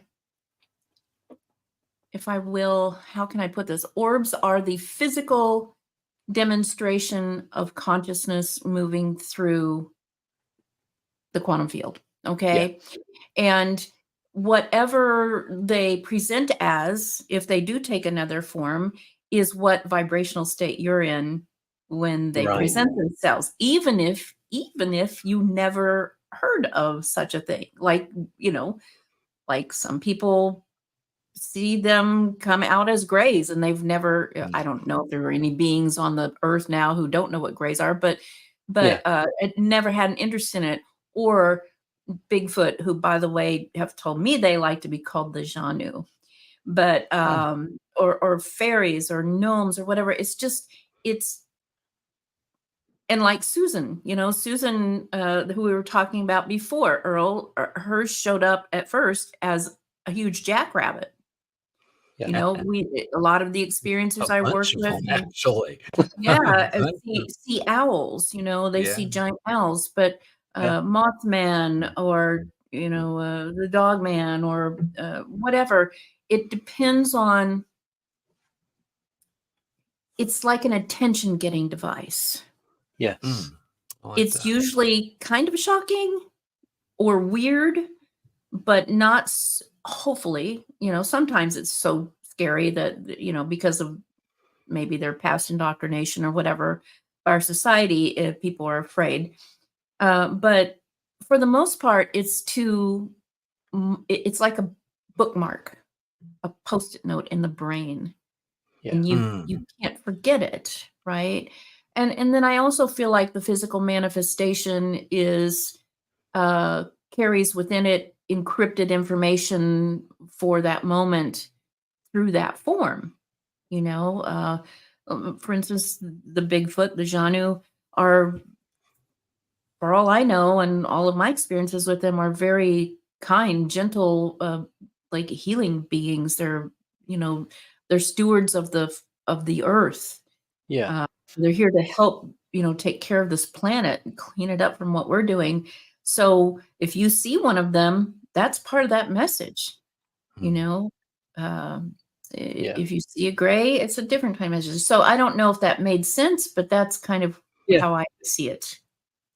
if I will, how can I put this? Orbs are the physical demonstration of consciousness moving through the quantum field. Okay. And whatever they present as, if they do take another form, is what vibrational state you're in when they present themselves, even if you never heard of such a thing. Like, like some people see them come out as grays and they've never, I don't know if there are any beings on the earth now who don't know what grays are, but it never had an interest in it. Or Bigfoot, who, by the way, have told me they like to be called the Janu, but or fairies or gnomes or whatever. And like Susan, who we were talking about before, Earl, hers showed up at first as a huge jackrabbit. A lot of the experiences I worked with, actually, see owls. They see giant owls, but Mothman or the Dogman or whatever. It depends on. It's like an attention-getting device. Yes. It's usually kind of shocking or weird, but not. Hopefully, sometimes it's so scary that because of maybe their past indoctrination or whatever, our society, if people are afraid. But for the most part, it's like a bookmark, a Post-it note in the brain, and you can't forget it, right? And then I also feel like the physical manifestation carries within it encrypted information for that moment through that form. For instance, the Bigfoot, the Janu are, for all I know, and all of my experiences with them, are very kind, gentle, like healing beings. They're stewards of the earth. Yeah. They're here to help take care of this planet and clean it up from what we're doing. So if you see one of them, that's part of that message. If you see a gray, it's a different kind of message. So I don't know if that made sense, but that's kind of how I see it.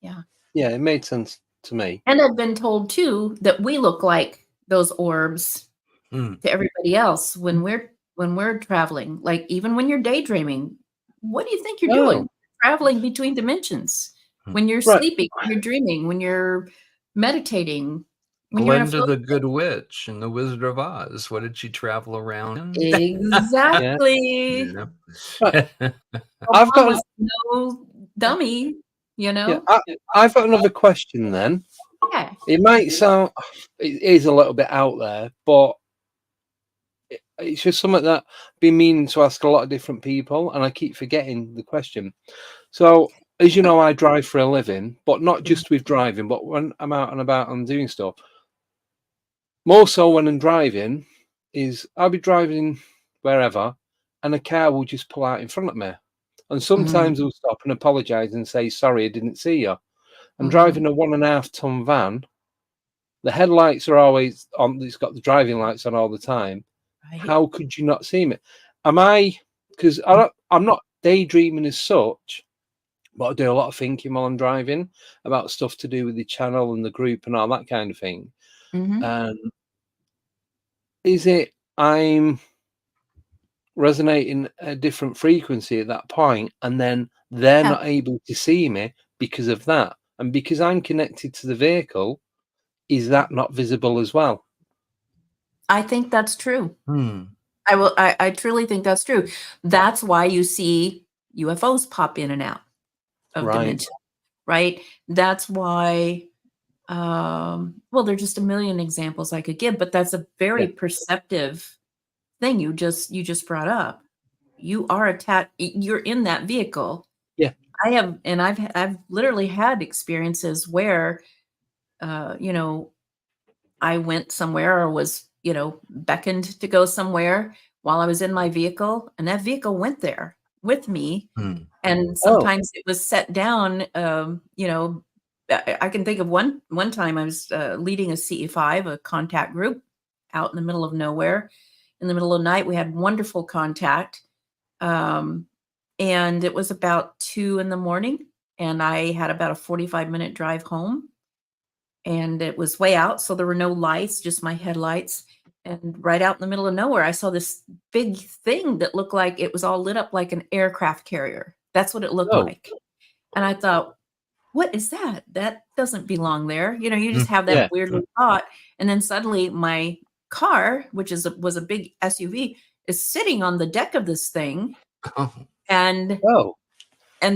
Yeah. Yeah, it made sense to me. And I've been told too that we look like those orbs to everybody else when we're traveling. Like even when you're daydreaming, what do you think you're doing? Traveling between dimensions. When you're sleeping, when you're dreaming, when you're meditating. Glinda the Good Witch in The Wizard of Oz. What did she travel around in? Exactly. I've got no dummy, Yeah, I've got another question then. Okay. It might sound, it is a little bit out there, but it's just something that I've been meaning to ask a lot of different people, and I keep forgetting the question. So, as you know, I drive for a living, but not just with driving, but when I'm out and about and doing stuff. More so when I'm driving, I'll be driving wherever, and a car will just pull out in front of me. And sometimes they'll stop and apologise and say, sorry, I didn't see you. I'm driving a 1.5 ton van. The headlights are always on. It's got the driving lights on all the time. Right. How could you not see me? Because I'm not daydreaming as such, but I do a lot of thinking while I'm driving about stuff to do with the channel and the group and all that kind of thing. Is it I'm resonating a different frequency at that point, and then they're not able to see me because of that? And because I'm connected to the vehicle, is that not visible as well? I think that's true. I truly think that's true. That's why you see UFOs pop in and out of dimension, right? That's why, well, there's just a million examples I could give, but that's a very perceptive thing you just brought up. You are attached, you're in that vehicle. Yeah. I've literally had experiences where, I went somewhere or was, beckoned to go somewhere while I was in my vehicle, and that vehicle went there with me. And sometimes it was set down, I can think of one time I was leading a CE5, a contact group out in the middle of nowhere. In the middle of the night, we had wonderful contact. And it was about 2 a.m, and I had about a 45-minute drive home. And it was way out, so there were no lights, just my headlights. And right out in the middle of nowhere, I saw this big thing that looked like it was all lit up like an aircraft carrier. That's what it looked like. And I thought, what is that? That doesn't belong there. You just have that weird thought. And then suddenly my car, which was a big SUV, is sitting on the deck of this thing. And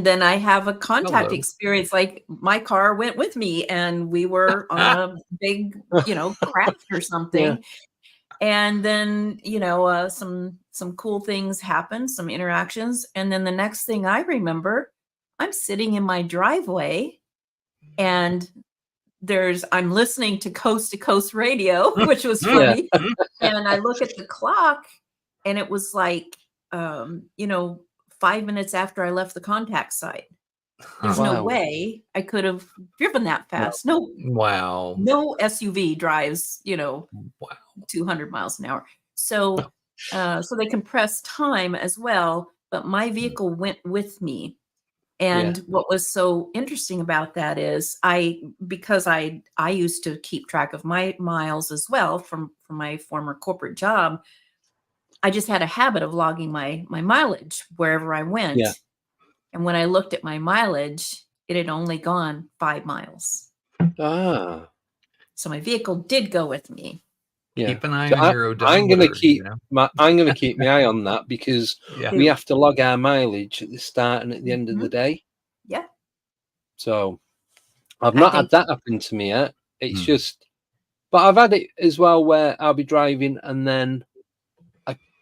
then I have a contact experience, like my car went with me and we were on a big, craft or something. And then, some cool things happen, some interactions. And then the next thing I remember, I'm sitting in my driveway and I'm listening to Coast radio, which was funny. And I look at the clock and it was like, 5 minutes after I left the contact site. There's no way I could have driven that fast. No SUV drives, 200 miles an hour. So, so they compress time as well, but my vehicle went with me. And what was so interesting about that is because I used to keep track of my miles as well from my former corporate job. I just had a habit of logging my mileage wherever I went. Yeah. And when I looked at my mileage, it had only gone 5 miles. So my vehicle did go with me. Yeah. Keep an eye on your odometer. I'm going to keep my eye on that, because we have to log our mileage at the start and at the end of the day. Yeah. So I've not had that happen to me yet. It's just, but I've had it as well where I'll be driving and then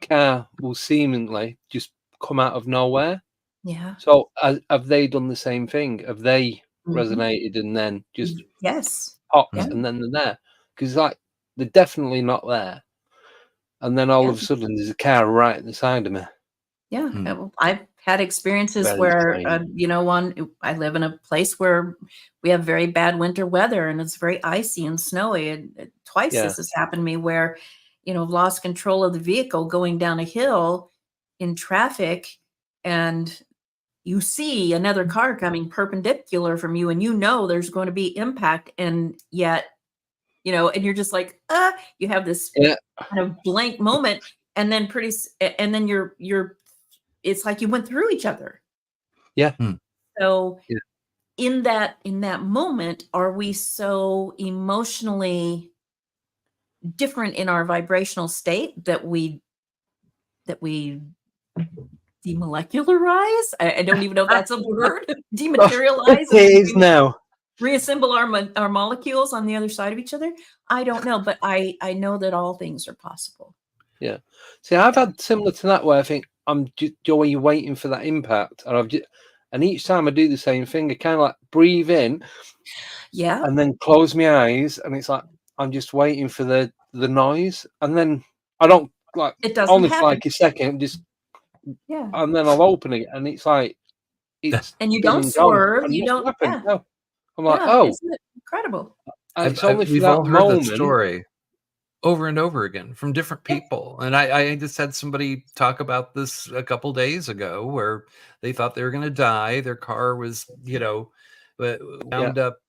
car will seemingly just come out of nowhere. Yeah. So have they done the same thing? Have they resonated and then just popped and then they're there? Because they're definitely not there. And then all of a sudden there's a car right at the side of me. Yeah. I've had experiences Very where, strange. I live in a place where we have very bad winter weather and it's very icy and snowy. And twice Yeah. this has happened to me where, lost control of the vehicle going down a hill in traffic, and you see another car coming perpendicular from you, and there's going to be impact, and yet, and you're just like, you have this kind of blank moment, and then you're it's like you went through each other. Yeah. So in that moment, are we so emotionally different in our vibrational state that we demolecularize? I don't even know if that's a word. Dematerialize. It is now. Reassemble our molecules on the other side of each other. I don't know, but I know that all things are possible. Yeah. See, I've had similar to that where I think you're waiting for that impact, and each time I do the same thing. I kind of like breathe in, and then close my eyes, and it's like I'm just waiting for the noise, and then I don't like it doesn't only happen. for like a second, just and then I'll open it, and it's like and you don't swerve, you don't. No. I'm like, oh, isn't it incredible? It's only for we've that all heard moment. that story over and over again from different people. And I just had somebody talk about this a couple days ago where they thought they were going to die. Their car was, wound up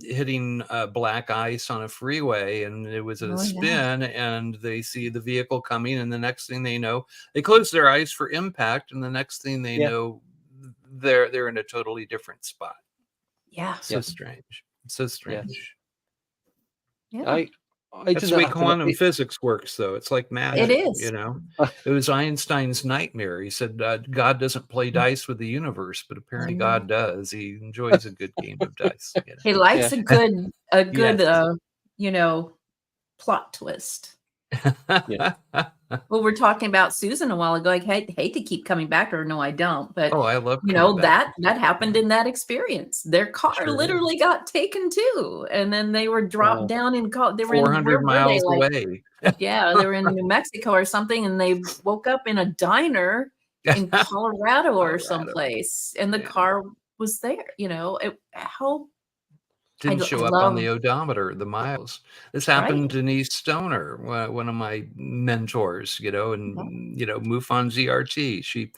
hitting black ice on a freeway, and it was a spin, and they see the vehicle coming, and the next thing they know, they close their eyes for impact, and the next thing they know, they're in a totally different spot. So strange. So strange. That's the way quantum physics works, though. It's like magic. It is. It was Einstein's nightmare. He said God doesn't play dice with the universe, but apparently God does. He enjoys a good game of dice. He likes a good plot twist. Well, we're talking about Susan a while ago. I hate to keep coming back to her. No, I don't. But I love that happened in that experience. Their car literally got taken too, and then they were dropped down in. They were 400 miles away. Yeah, they were in New Mexico or something, and they woke up in a diner in Colorado or someplace, and the car was there. Didn't show up on the odometer, the miles. This happened to Denise Stoner, one of my mentors, and MUFON ZRT.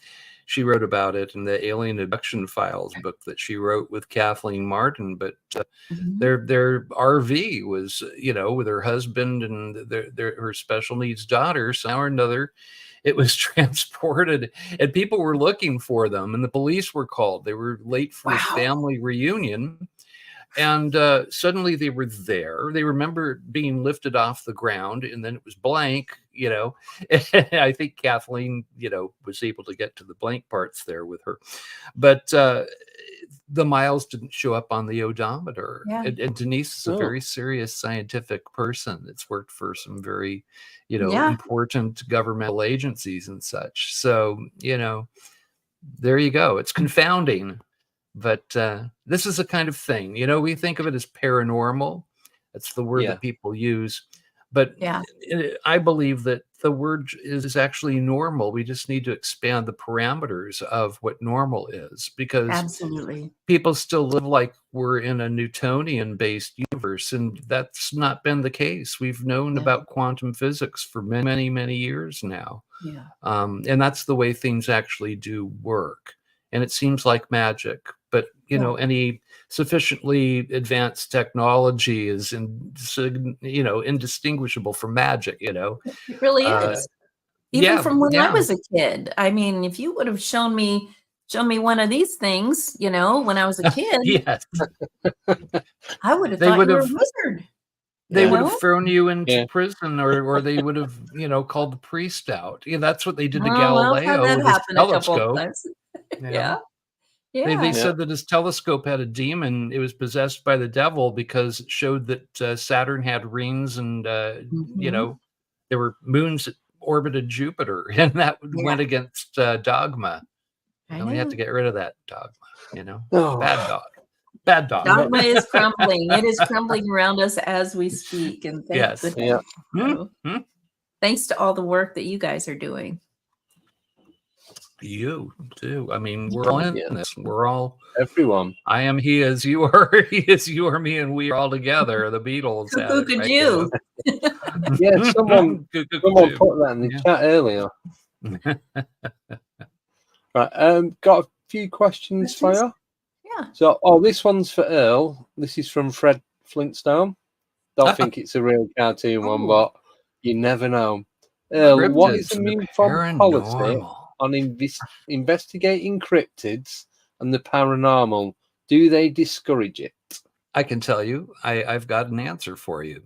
She wrote about it in the Alien Abduction Files book that she wrote with Kathleen Martin. But their RV was, with her husband and her special needs daughter. Somehow or another, it was transported, and people were looking for them, and the police were called. They were late for a family reunion. And suddenly they were there. They remember being lifted off the ground, and then it was blank, I think Kathleen, was able to get to the blank parts there with her. But the miles didn't show up on the odometer. And Denise is a very serious scientific person that's worked for some very, important governmental agencies and such. So, there you go. It's confounding. But this is a kind of thing, we think of it as paranormal. That's the word that people use. But I believe that the word is actually normal. We just need to expand the parameters of what normal is, because people still live like we're in a Newtonian-based universe, and that's not been the case. We've known about quantum physics for many, many years now. And that's the way things actually do work. And it seems like magic, but any sufficiently advanced technology is indistinguishable from magic. It really is. Even from when I was a kid. I mean, if you would have shown me one of these things, when I was a kid, I would have thought you were a wizard. They would have thrown you into prison, or they would have, called the priest out. That's what they did to Galileo with his telescope. They said that his telescope had a demon. It was possessed by the devil because it showed that Saturn had rings, and there were moons that orbited Jupiter, and that went against dogma. And we had to get rid of that dogma. Bad dog. Dogma is crumbling. It is crumbling around us as we speak. And thanks to all the work that you guys are doing. You too. I mean, we're all in Yeah. this. We're all. Everyone. I am he as you are. He is you are me, and we are all together. The Beatles had Who it, could right? you? Yeah, someone Good, good, put too. that in the chat earlier. Right, got a few questions for you. Yeah. So, this one's for Earl. This is from Fred Flintstone. Don't think it's a real cartoon one, Ooh. but you never know. Earl, what is the Cryptids, MUFON policy paranormal. on investigating cryptids and the paranormal? Do they discourage it? I can tell you, I've got an answer for you.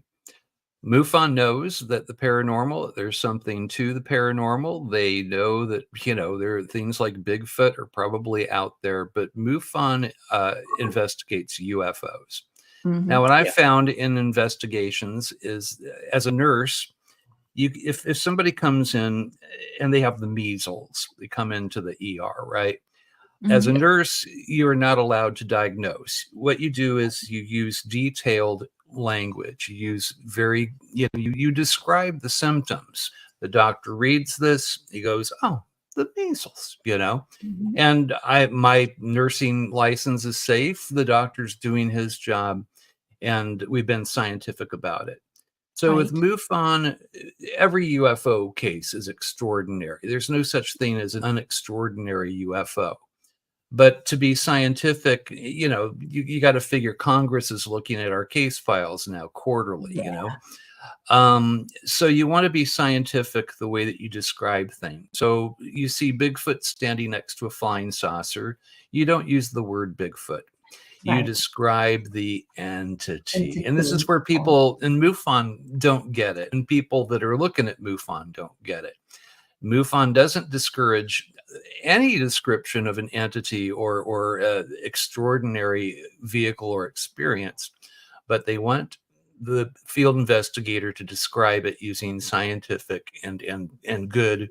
MUFON knows that the paranormal, there's something to the paranormal. They know that, there are things like Bigfoot are probably out there, but MUFON investigates UFOs. Mhm. Now, what I found in investigations is, as a nurse, if somebody comes in and they have the measles, they come into the ER, right? As a nurse, you're not allowed to diagnose. What you do is you use detailed language. You use you describe the symptoms. The doctor reads this, he goes, "Oh, the measles," And my nursing license is safe. The doctor's doing his job, and we've been scientific about it. So with MUFON, every UFO case is extraordinary. There's no such thing as an unextraordinary UFO. But to be scientific, you got to figure Congress is looking at our case files now quarterly, So you want to be scientific the way that you describe things. So you see Bigfoot standing next to a flying saucer. You don't use the word Bigfoot. You describe the entity. And this is where people in MUFON don't get it. And people that are looking at MUFON don't get it. MUFON doesn't discourage any description of an entity or extraordinary vehicle or experience, but they want the field investigator to describe it using scientific and good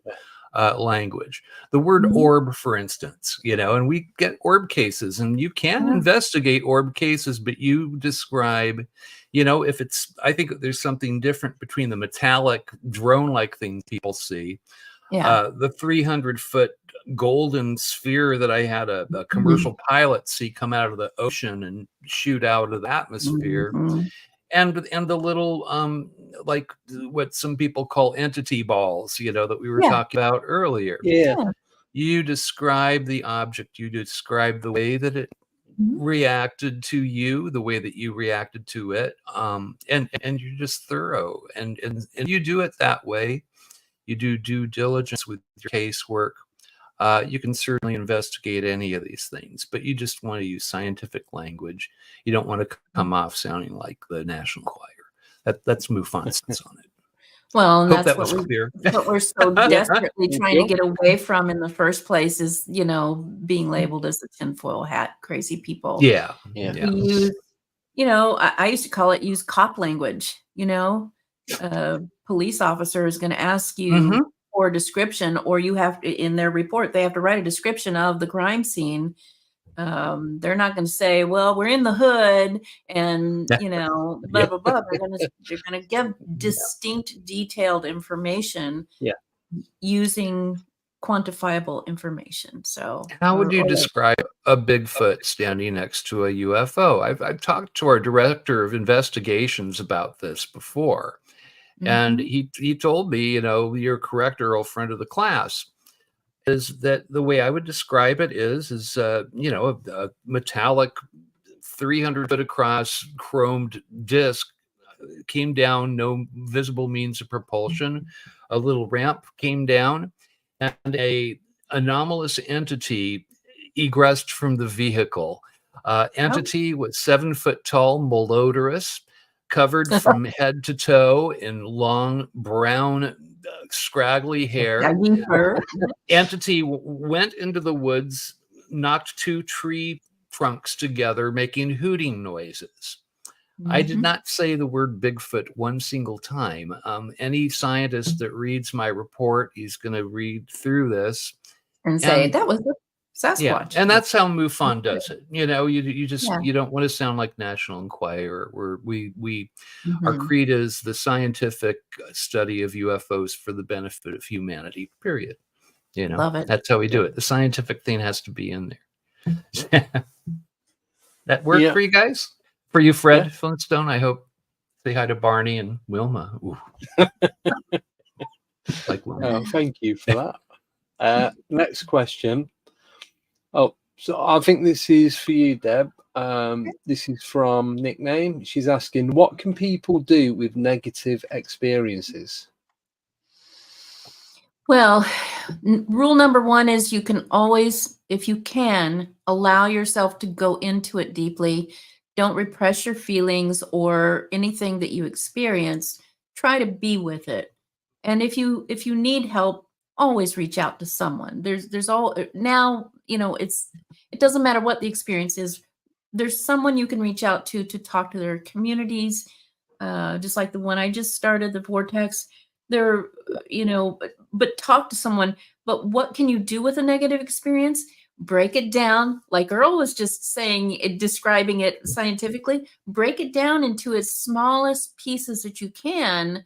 language. The word orb, for instance, and we get orb cases, and you can investigate orb cases, but you describe, if it's, I think there's something different between the metallic drone-like things people see. The 300-foot golden sphere that I had a commercial pilot see come out of the ocean and shoot out of the atmosphere, and the little like what some people call entity balls, that we were talking about earlier. You describe the object, you describe the way that it reacted to you, the way that you reacted to it, and you're just thorough, and you do it that way. You do due diligence with your casework. You can certainly investigate any of these things, but you just want to use scientific language. You don't want to come off sounding like the National Choir. That's MUFON's on it. Well, and Hope that's that was clear. what we're so desperately trying to get away from in the first place is, being labeled as the tinfoil hat crazy people. Yeah. We use, I used to call it use cop language. Police officer is going to ask you for a description, or you have to, in their report, they have to write a description of the crime scene. They're not going to say, "Well, we're in the hood," and blah blah blah. They're going to give distinct, detailed information. Using quantifiable information. So, how would you describe a Bigfoot standing next to a UFO? I've talked to our director of investigations about this before. And he told me, you're correct, Earl, friend of the class, is that the way I would describe it is a metallic 300-foot across chromed disc came down, no visible means of propulsion. A little ramp came down, and a anomalous entity egressed from the vehicle. Entity was 7 foot tall, malodorous, covered from head to toe in long brown scraggly hair. Entity went into the woods, knocked 2 tree trunks together, making hooting noises. I did not say the word Bigfoot one single time. Any scientist that reads my report, he's going to read through this and say that was the Sasquatch. Yeah, and that's how MUFON does it. You just you don't want to sound like National Enquirer. Our creed is the scientific study of UFOs for the benefit of humanity. Period. You know, Love it. that's how we do it. The scientific thing has to be in there. That work Yeah. for you guys? For you, Fred Yeah. Flintstone, I hope. Say hi to Barney and Wilma. Ooh. Like Wilma. Oh, thank you for that. Next question. Oh, so I think this is for you, Deb. This is from Nickname. She's asking, what can people do with negative experiences? Well, rule number one is you can always, if you can, allow yourself to go into it deeply. Don't repress your feelings or anything that you experience. Try to be with it. And if you need help, always reach out to someone. There's all now, you know, it doesn't matter what the experience is. There's someone you can reach out to talk to their communities, just like the one I just started, the Vortex. There, you know, but talk to someone. But what can you do with a negative experience? Break it down, like Earl was just saying, describing it scientifically. Break it down into its smallest pieces that you can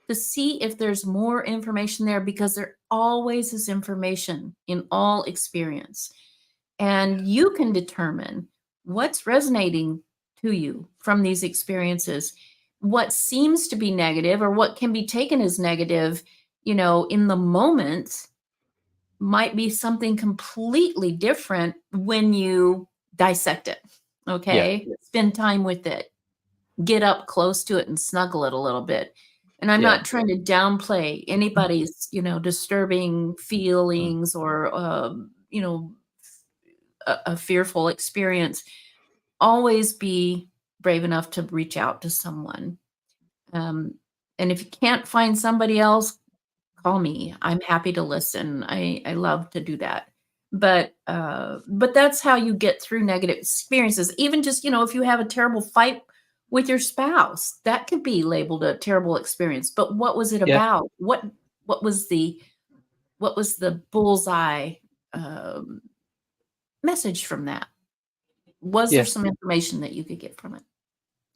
to see if there's more information there, because there always is information in all experience. And you can determine what's resonating to you from these experiences. What seems to be negative or what can be taken as negative, you know, in the moment might be something completely different when you dissect it. Okay. Yeah. Spend time with it, get up close to it and snuggle it a little bit. And I'm not trying to downplay anybody's, you know, disturbing feelings or, you know, a fearful experience. Always be brave enough to reach out to someone. And if you can't find somebody else, call me. I'm happy to listen. I love to do that. But that's how you get through negative experiences. Even just, you know, if you have a terrible fight with your spouse, that could be labeled a terrible experience. But what was it about? What was the bullseye message from that? Was there some information that you could get from it?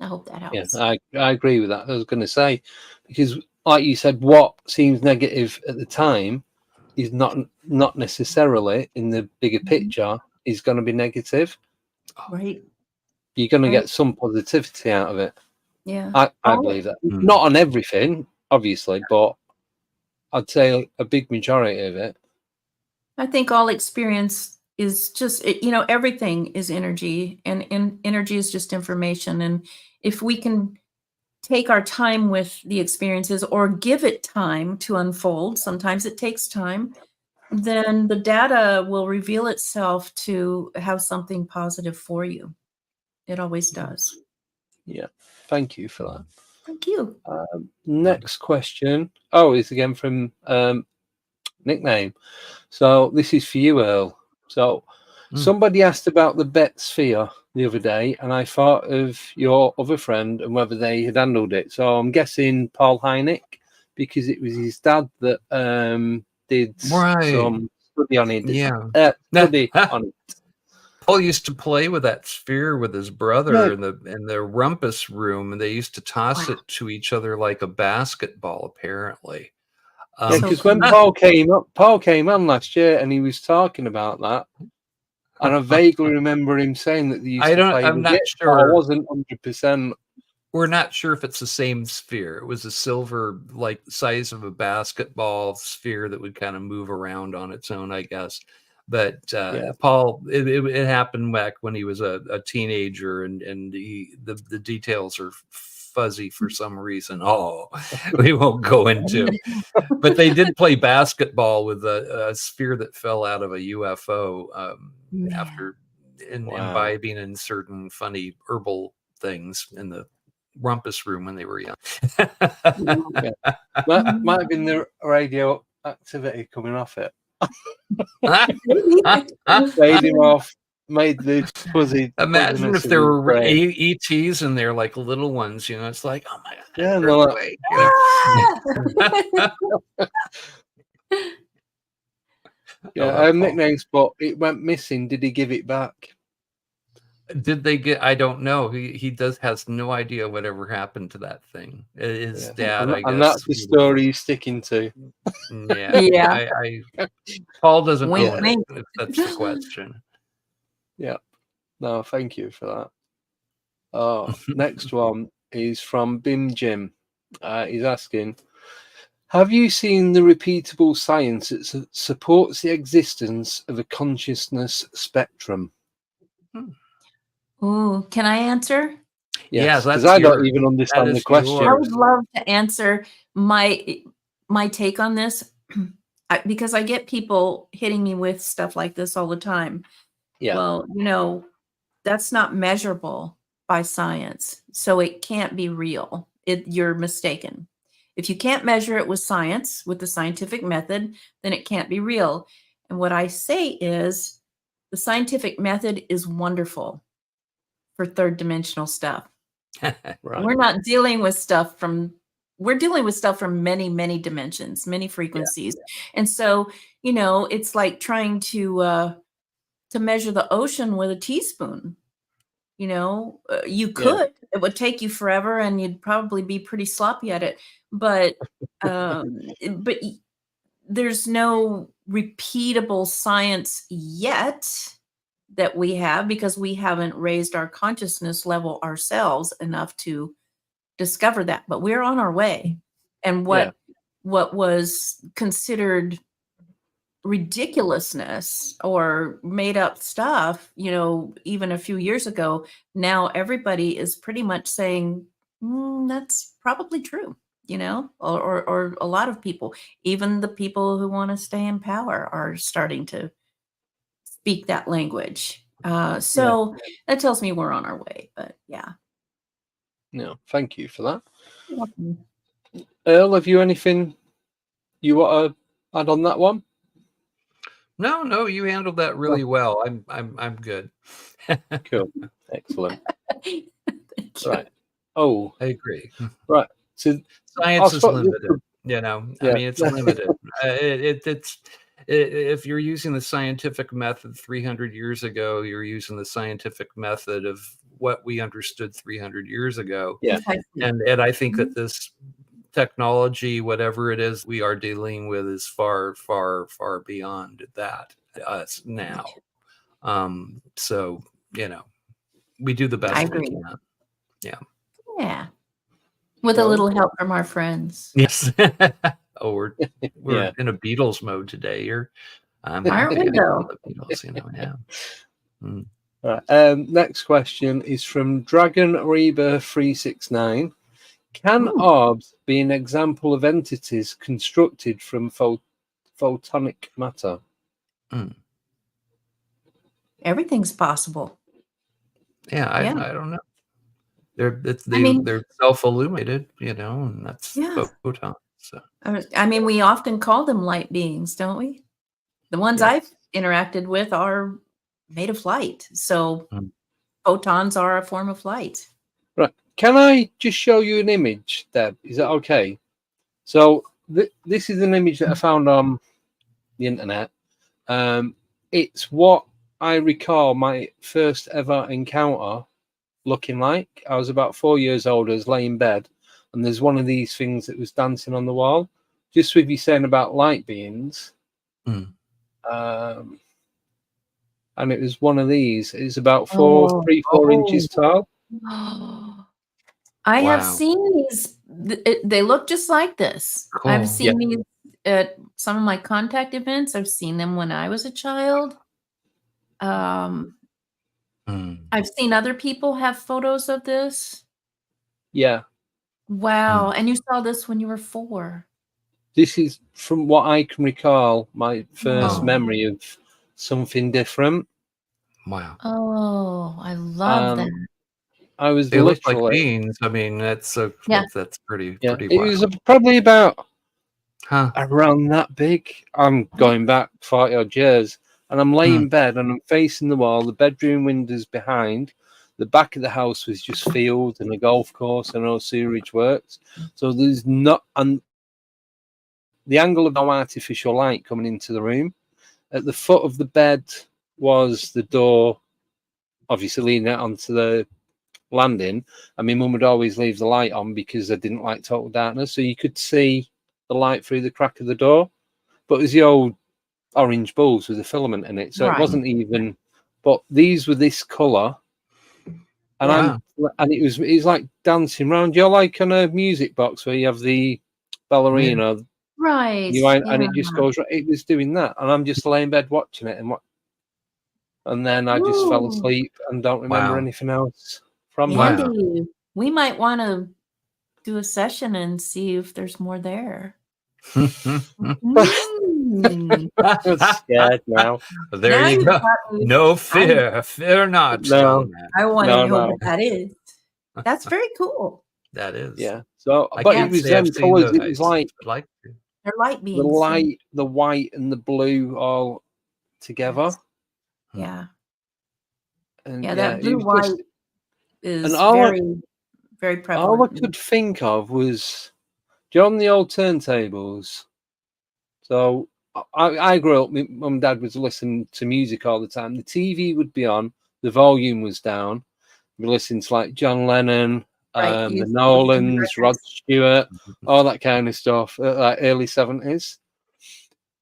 I hope that helps. Yeah, I agree with that. I was going to say, because like you said, what seems negative at the time is not necessarily in the bigger picture is going to be negative. Right. You're going to get some positivity out of it. Yeah. I believe that. Not on everything, obviously, but I'd say a big majority of it. I think all experience is just, you know, everything is energy, and energy is just information. And if we can take our time with the experiences or give it time to unfold, sometimes it takes time, then the data will reveal itself to have something positive for you. It always does. Yeah. Thank you for that. Thank you. Next question. Oh, it's again from Nickname. So this is for you, Earl. So somebody asked about the Bet sphere the other day, and I thought of your other friend and whether they had handled it. So I'm guessing Paul Hynek, because it was his dad that did some study on it. Study on it. Paul used to play with that sphere with his brother in the rumpus room, and they used to toss it to each other like a basketball, apparently. Because when Paul came on last year and he was talking about that, and I vaguely remember him saying that they used to play I'm with not it, sure. I wasn't 100%. We're not sure if it's the same sphere. It was a silver, like size of a basketball sphere that would kind of move around on its own, I guess. But Paul, it happened back when he was a teenager, and the details are fuzzy for some reason. We won't go into. But they did play basketball with a sphere that fell out of a UFO after imbibing in certain funny herbal things in the rumpus room when they were young. That might have been the radioactivity coming off it. Fading off, made the fuzzy. Imagine if there were ETs in there, like little ones. You know, it's like, oh my god! Nicknames, but it went missing. Did he give it back? Did they get? I don't know. He has no idea whatever happened to that thing. His dad, I And guess. that's the story he's sticking to. Yeah. Yeah. Paul doesn't Wink, own wink. it. If that's the question. Yeah. No, thank you for that. Oh, next one is from Bim Jim. He's asking, have you seen the repeatable science that supports the existence of a consciousness spectrum? Ooh, can I answer? Yes, because that's I don't yours. even That understand the is question. I would yours. love to answer my take on this because I get people hitting me with stuff like this all the time. Yeah. Well, that's not measurable by science, so it can't be real. You're mistaken. If you can't measure it with science, with the scientific method, then it can't be real. And what I say is the scientific method is wonderful for third dimensional stuff. Right. We're not dealing with stuff from many, many dimensions, many frequencies. And so, it's like trying to measure the ocean with a teaspoon. You could, it would take you forever and you'd probably be pretty sloppy at it. But, but there's no repeatable science yet that we have because we haven't raised our consciousness level ourselves enough to discover that, but we're on our way. And what was considered ridiculousness or made up stuff, even a few years ago, now everybody is pretty much saying that's probably true, or a lot of people, even the people who want to stay in power, are starting to speak that language. So that tells me we're on our way. But yeah. No, thank you for that. You're welcome. Earl, have you anything you want to add on that one? No, you handled that really well. I'm good. Cool. Excellent. Thank you. Right. Oh, I agree. right. So Science is limited. I mean, it's limited. It's if you're using the scientific method 300 years ago, you're using the scientific method of what we understood 300 years ago. Yeah. And I think that this technology, whatever it is we are dealing with, is far, far, far beyond that us now. So, we do the best we can. Yeah. With a little help from our friends. Yes. Oh, we're in a Beatles mode today here. Aren't we though? The Beatles, Right. Next question is from Dragon Reba 369. Can orbs be an example of entities constructed from photonic matter? Everything's possible. Yeah, I don't know. They're self-illuminated, and that's photons. So. I mean, we often call them light beings, don't we? The ones I've interacted with are made of light. So photons are a form of light. Right. Can I just show you an image, Deb? Is that okay? So this is an image that I found on the internet. It's what I recall my first ever encounter looking like. I was about 4 years old. I was laying in bed, and there's one of these things that was dancing on the wall. Just with you saying about light beings, and it was one of these. It's about 4 inches tall. I have seen these. They look just like this. Cool. I've seen these at some of my contact events. I've seen them when I was a child. I've seen other people have photos of this. Yeah. Wow. And you saw this when you were 4. This is, from what I can recall, my first memory of something different. Wow. Oh, I love that. I was They literally look like beans. I mean, that's pretty wild. It was probably about around that big. I'm going back 40 odd years, and I'm laying in bed and I'm facing the wall. The bedroom windows behind. The back of the house was just field and a golf course and no sewerage works. So there's not, and the angle of no artificial light coming into the room. At the foot of the bed was the door obviously leaning out onto the landing, and my mum would always leave the light on because I didn't like total darkness, so you could see the light through the crack of the door. But it was the old orange bulbs with a filament in it, so it Right. wasn't even. But these were this colour, and and it was like dancing around. You're like on a music box where you have the ballerina, Right. and it just goes. It was doing that, and I'm just laying in bed watching it, and then I just fell asleep and don't remember anything else from that. Andy, we might want to do a session and see if there's more there. I'm scared now. There Now you you've go. got me. No fear. Fear not. No. I want to No, know no. what that is. That's very cool. That is. Yeah. So, I but can't it was say I've them seen colours. those. It was like I'd like to. They're light beings. the light, the white, and the blue all together. Yeah. And Yeah, that it blue was white just- is and all very, very all I prevalent. could think of was, do you know, on the old turntables. So I grew up. My mum and dad was listening to music all the time. The TV would be on, the volume was down. We listened to like John Lennon, Right, the used to Nolans, listen to Rod records. Stewart, all that kind of stuff, like early 70s.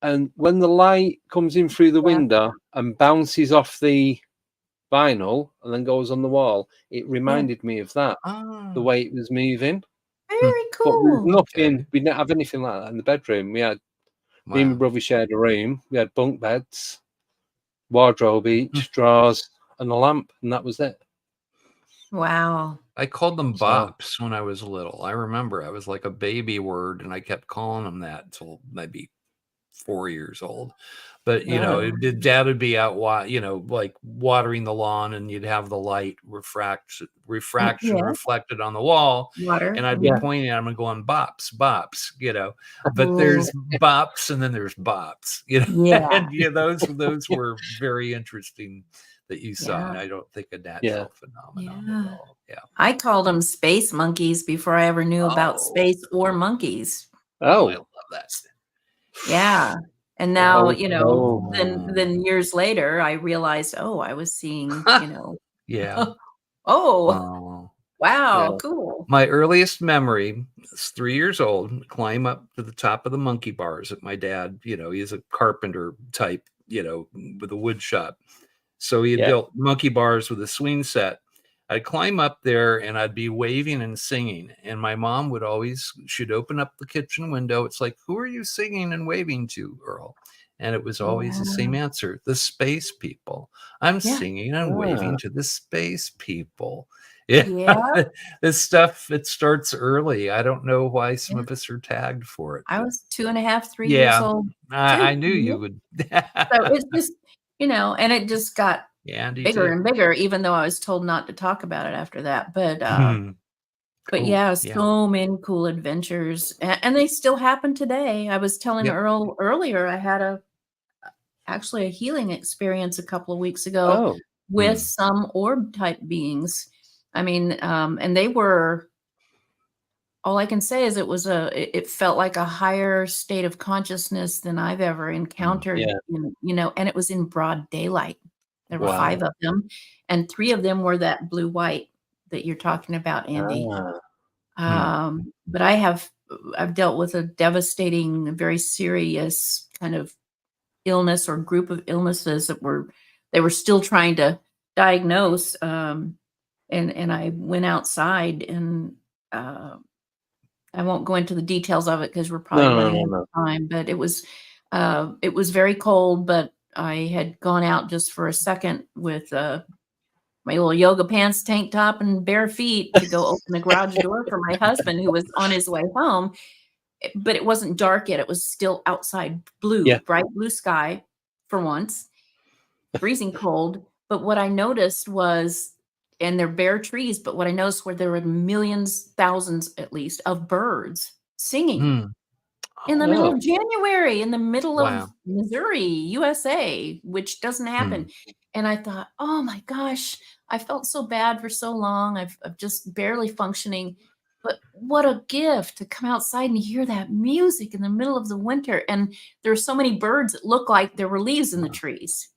And when the light comes in through the window and bounces off the vinyl and then goes on the wall, it reminded me of that, the way it was moving. Very But there was cool. nothing, we didn't have anything like that in the bedroom. We had, me and my brother shared a room, we had bunk beds, wardrobe each, drawers, and a lamp, and that was it. Wow. I called them So- bops when I was little. I remember I was like a baby word, and I kept calling them that until maybe 4 years old. But you know, Dad would be out, like watering the lawn, and you'd have the light refraction Yeah. reflected on the wall, Water. and I'd be pointing at him and going bops, bops, But there's bops, and then there's bops, Yeah. And those were very interesting that you saw. Yeah. I don't think a natural phenomenon at all. Yeah. I called them space monkeys before I ever knew about space or monkeys. I love that. Yeah. And now, Oh. then years later, I realized, I was seeing, Yeah. wow, Yeah. cool. My earliest memory is 3 years old, climb up to the top of the monkey bars at my dad. He's a carpenter type, with a wood shop. So he had built monkey bars with a swing set. I'd climb up there and I'd be waving and singing. And my mom she'd open up the kitchen window. It's like, who are you singing and waving to, Earl? And it was always the same answer, the space people. I'm singing and waving to the space people. Yeah. This stuff, it starts early. I don't know why some of us are tagged for it. I was 2.5, 3 years old. I knew you would. So it's just, and it just got bigger and bigger, even though I was told not to talk about it after that. But so many cool adventures, and they still happen today. I was telling Earl earlier, I had actually a healing experience a couple of weeks ago with some orb type beings. I mean, and they were, all I can say is it felt like a higher state of consciousness than I've ever encountered, and it was in broad daylight. There were 5 of them, and 3 of them were that blue-white that you're talking about, Andy. But I've dealt with a devastating, very serious kind of illness or group of illnesses that they were still trying to diagnose. And I went outside, and I won't go into the details of it because we're probably running out of time, but it was very cold, but I had gone out just for a second with my little yoga pants, tank top, and bare feet to go open the garage door for my husband, who was on his way home. But it wasn't dark yet. It was still outside bright blue sky for once, freezing cold. But what I noticed was, and they're bare trees, but what I noticed were there were millions, thousands at least, of birds singing in the middle of January, in the middle of Missouri, USA, which doesn't happen. And I thought, oh my gosh, I felt so bad for so long. I'm just barely functioning. But what a gift to come outside and hear that music in the middle of the winter. And there are so many birds that look like there were leaves in the trees.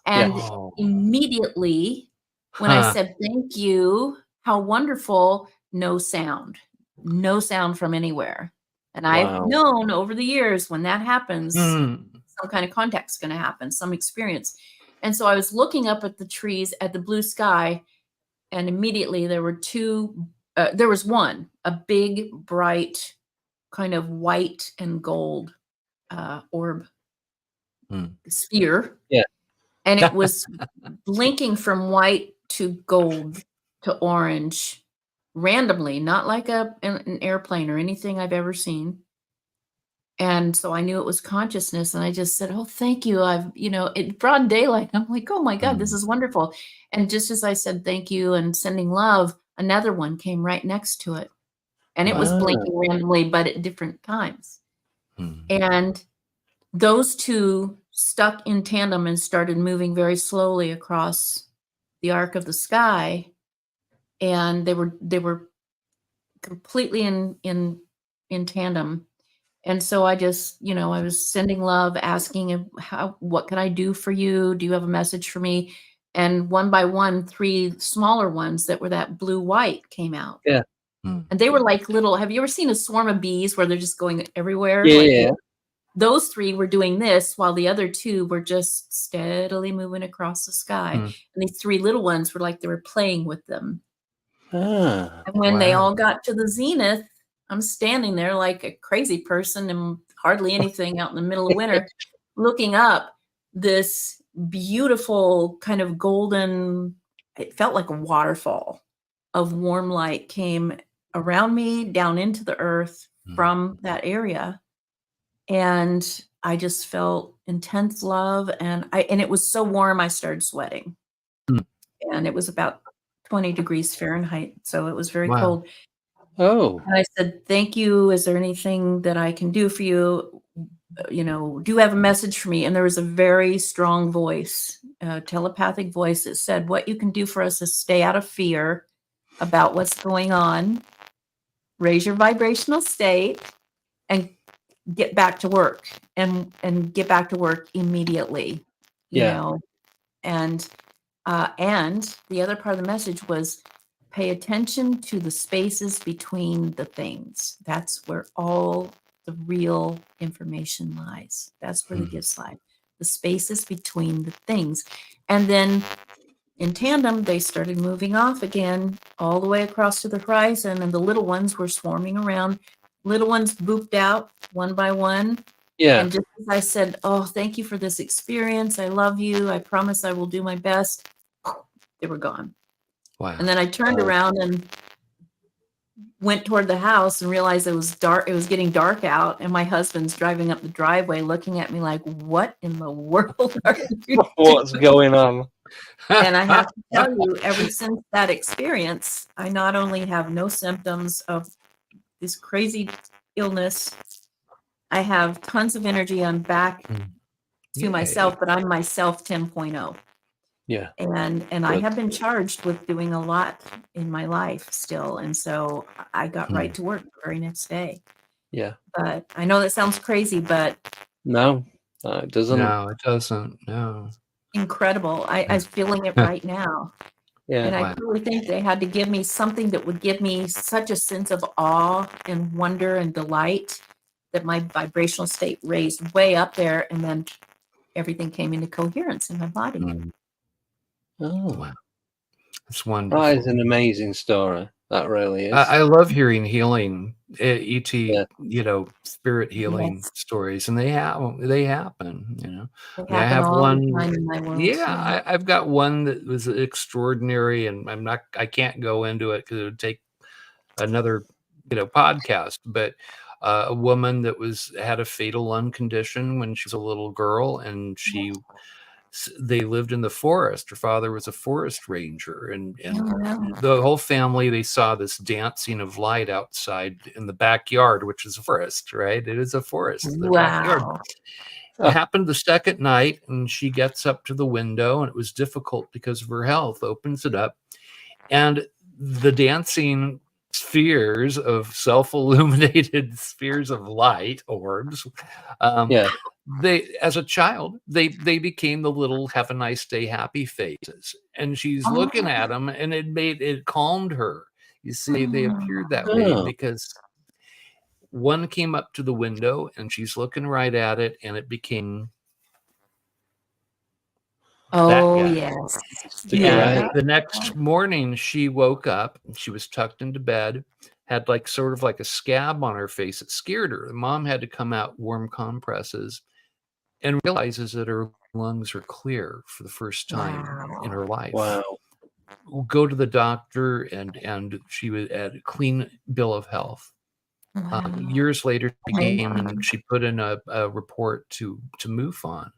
And immediately When I said, thank you, how wonderful, no sound from anywhere. And I've Wow. known over the years when that happens, Mm. some kind of contact's going to happen, some experience. And so I was looking up at the trees, at the blue sky, and immediately there were there was one, a big, bright, kind of white and gold orb sphere. Yeah. And it was blinking from white to gold to orange randomly, not like an airplane or anything I've ever seen. And so I knew it was consciousness. And I just said, oh, thank you. It broad daylight. I'm like, oh my God, this is wonderful. And just as I said, thank you and sending love, another one came right next to it. And it was blinking randomly, but at different times. And those two stuck in tandem and started moving very slowly across the arc of the sky. And they were completely in tandem. And so I just, I was sending love, asking him, what can I do for you? Do you have a message for me? And one by one, 3 smaller ones that were that blue white came out. Yeah. And they were like little, have you ever seen a swarm of bees where they're just going everywhere? Yeah. Those 3 were doing this while the other 2 were just steadily moving across the sky. And these 3 little ones were like they were playing with them. And when they all got to the zenith, I'm standing there like a crazy person and hardly anything out in the middle of winter, looking up. This beautiful kind of golden, it felt like a waterfall of warm light came around me down into the earth from that area. And I just felt intense love. And it was so warm, I started sweating. And it was about 20 degrees Fahrenheit. So it was very cold. Oh. And I said, thank you. Is there anything that I can do for you? Do you have a message for me? And there was a very strong voice, a telepathic voice that said, what you can do for us is stay out of fear about what's going on, raise your vibrational state, and get back to work and get back to work immediately. You know, and the other part of the message was pay attention to the spaces between the things. That's where all the real information lies. That's where the gifts lie. The spaces between the things. And then in tandem, they started moving off again all the way across to the horizon, and the little ones were swarming around. Little ones booped out one by one. Yeah. And just as I said, oh, thank you for this experience. I love you. I promise I will do my best. They were gone. Wow. And then I turned around and went toward the house and realized it was dark. It was getting dark out. And my husband's driving up the driveway looking at me like, what in the world are you What's doing? going on? And I have to tell you, ever since that experience, I not only have no symptoms of this crazy illness, I have tons of energy. I'm back to myself, but I'm myself 10.0. Yeah. And I have been charged with doing a lot in my life still. And so I got right to work the very next day. Yeah. But I know that sounds crazy, but No, it doesn't. No, it doesn't. No. Incredible. I'm feeling it right now. Yeah. And I really think they had to give me something that would give me such a sense of awe and wonder and delight that my vibrational state raised way up there. And then everything came into coherence in my body. Oh, wow. That's wonderful. That is an amazing story. That really is. I love hearing healing, ET, spirit healing stories, and they happen. They I have happen all one. the time in my world. I've got one that was extraordinary, and I can't go into it because it would take another, podcast. But a woman that had a fatal lung condition when she was a little girl, and they lived in the forest. Her father was a forest ranger, and the whole family, they saw this dancing of light outside in the backyard, which is a forest, right? It is a forest. Wow. It happened the second night, and she gets up to the window, and it was difficult because of her health, opens it up, and the dancing spheres of self-illuminated spheres of light, orbs, they, as a child, they became the little "have a nice day" happy faces, and she's looking Oh, at them, and it calmed her. You see, they appeared that way Oh, because one came up to the window, and she's looking right at it, and it became that oh guy. yes. the And Yeah. gray. the next morning, she woke up, and she was tucked into bed, had like sort of like a scab on her face. It scared her. The mom had to come out, warm compresses, and realizes that her lungs are clear for the first time in Wow. her life. Wow. We'll go to the doctor, and she was at a clean bill of health. Wow. Years later, she came Amazing. and she put in a report to move on.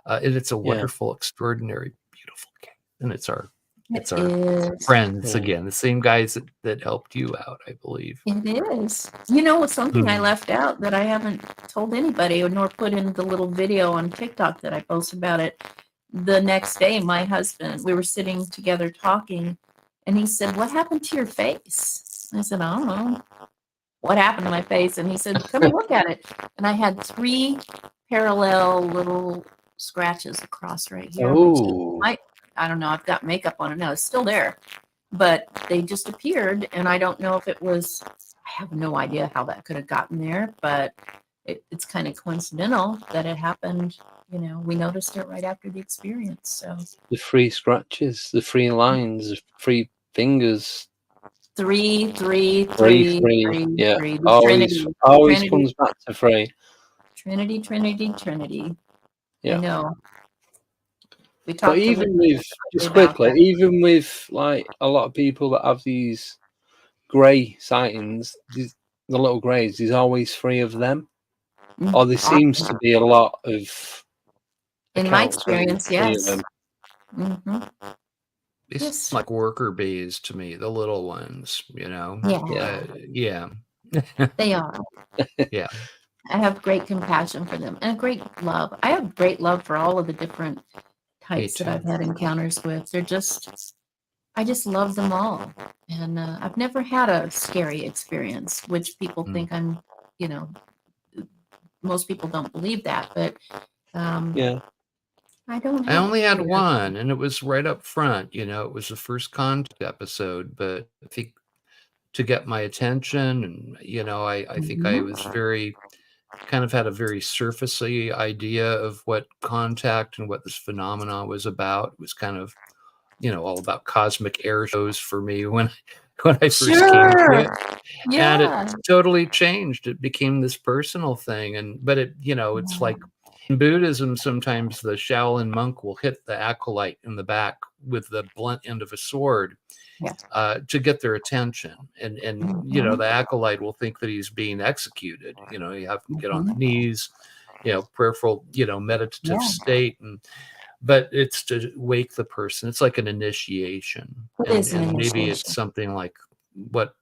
And it's a Yeah. wonderful, extraordinary, beautiful case. And it's our It our is. friends Yeah. again, the same guys that helped you out, I believe. It is. You know, something I Hmm. left out that I haven't told anybody or nor put in the little video on TikTok that I posted about it. The next day, my husband, we were sitting together talking, and he said, "What happened to your face?" I said, "I don't know. What happened to my face?" And he said, "Come and look at it." And I had 3 parallel little scratches across right here on my cheek. Oh, I don't know. I've got makeup on it now. It's still there, but they just appeared, and I don't know if it was. I have no idea how that could have gotten there, but it's kind of coincidental that it happened. You know, we noticed it right after the experience. So the 3 scratches, the 3 lines, the 3 fingers. 3, 3, 3, 3, 3. 3, Yeah. 3. The Always, Trinity, always Trinity, comes back to 3. Trinity, Trinity, Trinity. I Yeah. know. We But talked to even Linda with, just about quickly, that. even with like a lot of people that have these grey sightings, the little greys, there's always 3 of them. Or there seems to be a lot of In my accounts where there's experience, 3 of yes. them. Mm-hmm. They Yes. seem like worker bees to me, the little ones, you know. Yeah, Yeah. they are. Yeah. I have great compassion for them and a great love. I have great love for all of the different Me types that too. I've had encounters with. They're just, I just love them all. And I've never had a scary experience, which people Mm. think I'm, you know, most people don't believe that, but Yeah. I don't I have only had fear. one, and it was right up front, you know. It was the first Contact episode, but I think to get my attention, and you know, I think I was very kind of had a very surfacey idea of what Contact and what this phenomenon was about. It was kind of, you know, all about cosmic air shows for me when when I first came to Sure. it. And it Yeah. totally changed. It became this personal thing. But it, you know, it's like in Buddhism, sometimes the Shaolin monk will hit the acolyte in the back with the blunt end of a sword Yeah. to get their attention. And you know, Mhm. the acolyte will think that he's being executed. You know, you have to get on the Mhm. knees, you know, prayerful, you know, meditative Yeah. state. But it's to wake the person. It's like an initiation. It is an And maybe initiation. it's something like what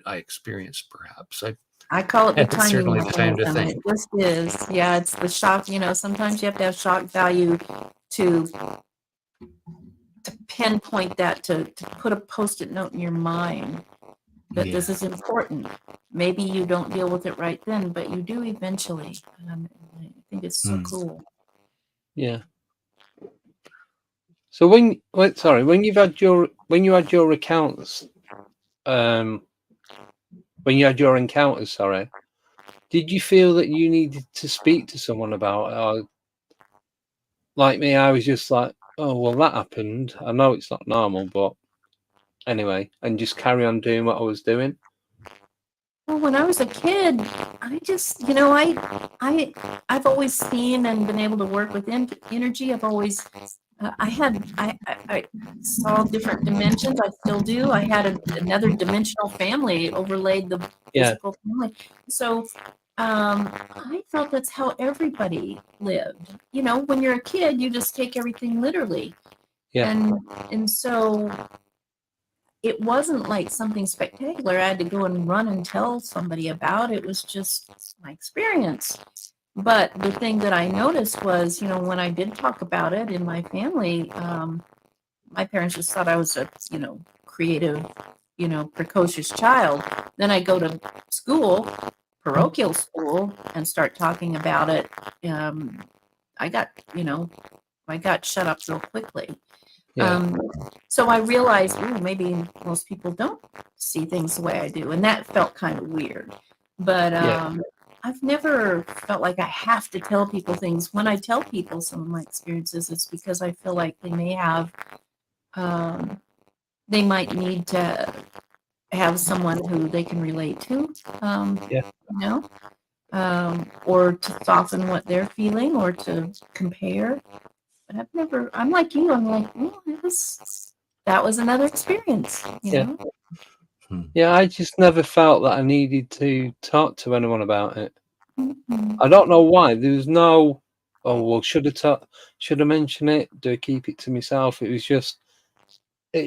I experienced, perhaps. I call it the It's timing certainly the time to mechanism. think. It just is. Yeah, it's the shock. You know, sometimes you have to have shock value to pinpoint that, to put a post-it note in your mind that this Yeah. is important. Maybe you don't deal with it right then, but you do eventually. I think it's so Hmm. cool. Yeah. So when you had your accounts, when you had your encounters, sorry, did you feel that you needed to speak to someone about it? Or like me, I was just like, oh well, that happened. I know it's not normal, but anyway, and just carry on doing what I was doing. Well, when I was a kid, I just, you know, I've always seen and been able to work with energy. I've always, I saw different dimensions. I still do. I had another dimensional family overlaid the Yeah. physical family. So I felt that's how everybody lived. You know, when you're a kid, you just take everything literally. Yeah. And so it wasn't like something spectacular I had to go and run and tell somebody about. It was just my experience. But the thing that I noticed was, you know, when I did talk about it in my family, my parents just thought I was a, you know, creative, you know, precocious child. Then I go to school, parochial school and start talking about it, I got shut up real quickly. Yeah. So I realized, maybe most people don't see things the way I do, and that felt kind of weird. But I've never felt like I have to tell people things. When I tell people some of my experiences, it's because I feel like they may have, they might need to have someone who they can relate to, or to soften what they're feeling or to compare. But I'm like you, I'm like, that was another experience, you know? Yeah, I just never felt that I needed to talk to anyone about it. Mhm. I don't know why. There was no, should I mention it? Do I keep it to myself? It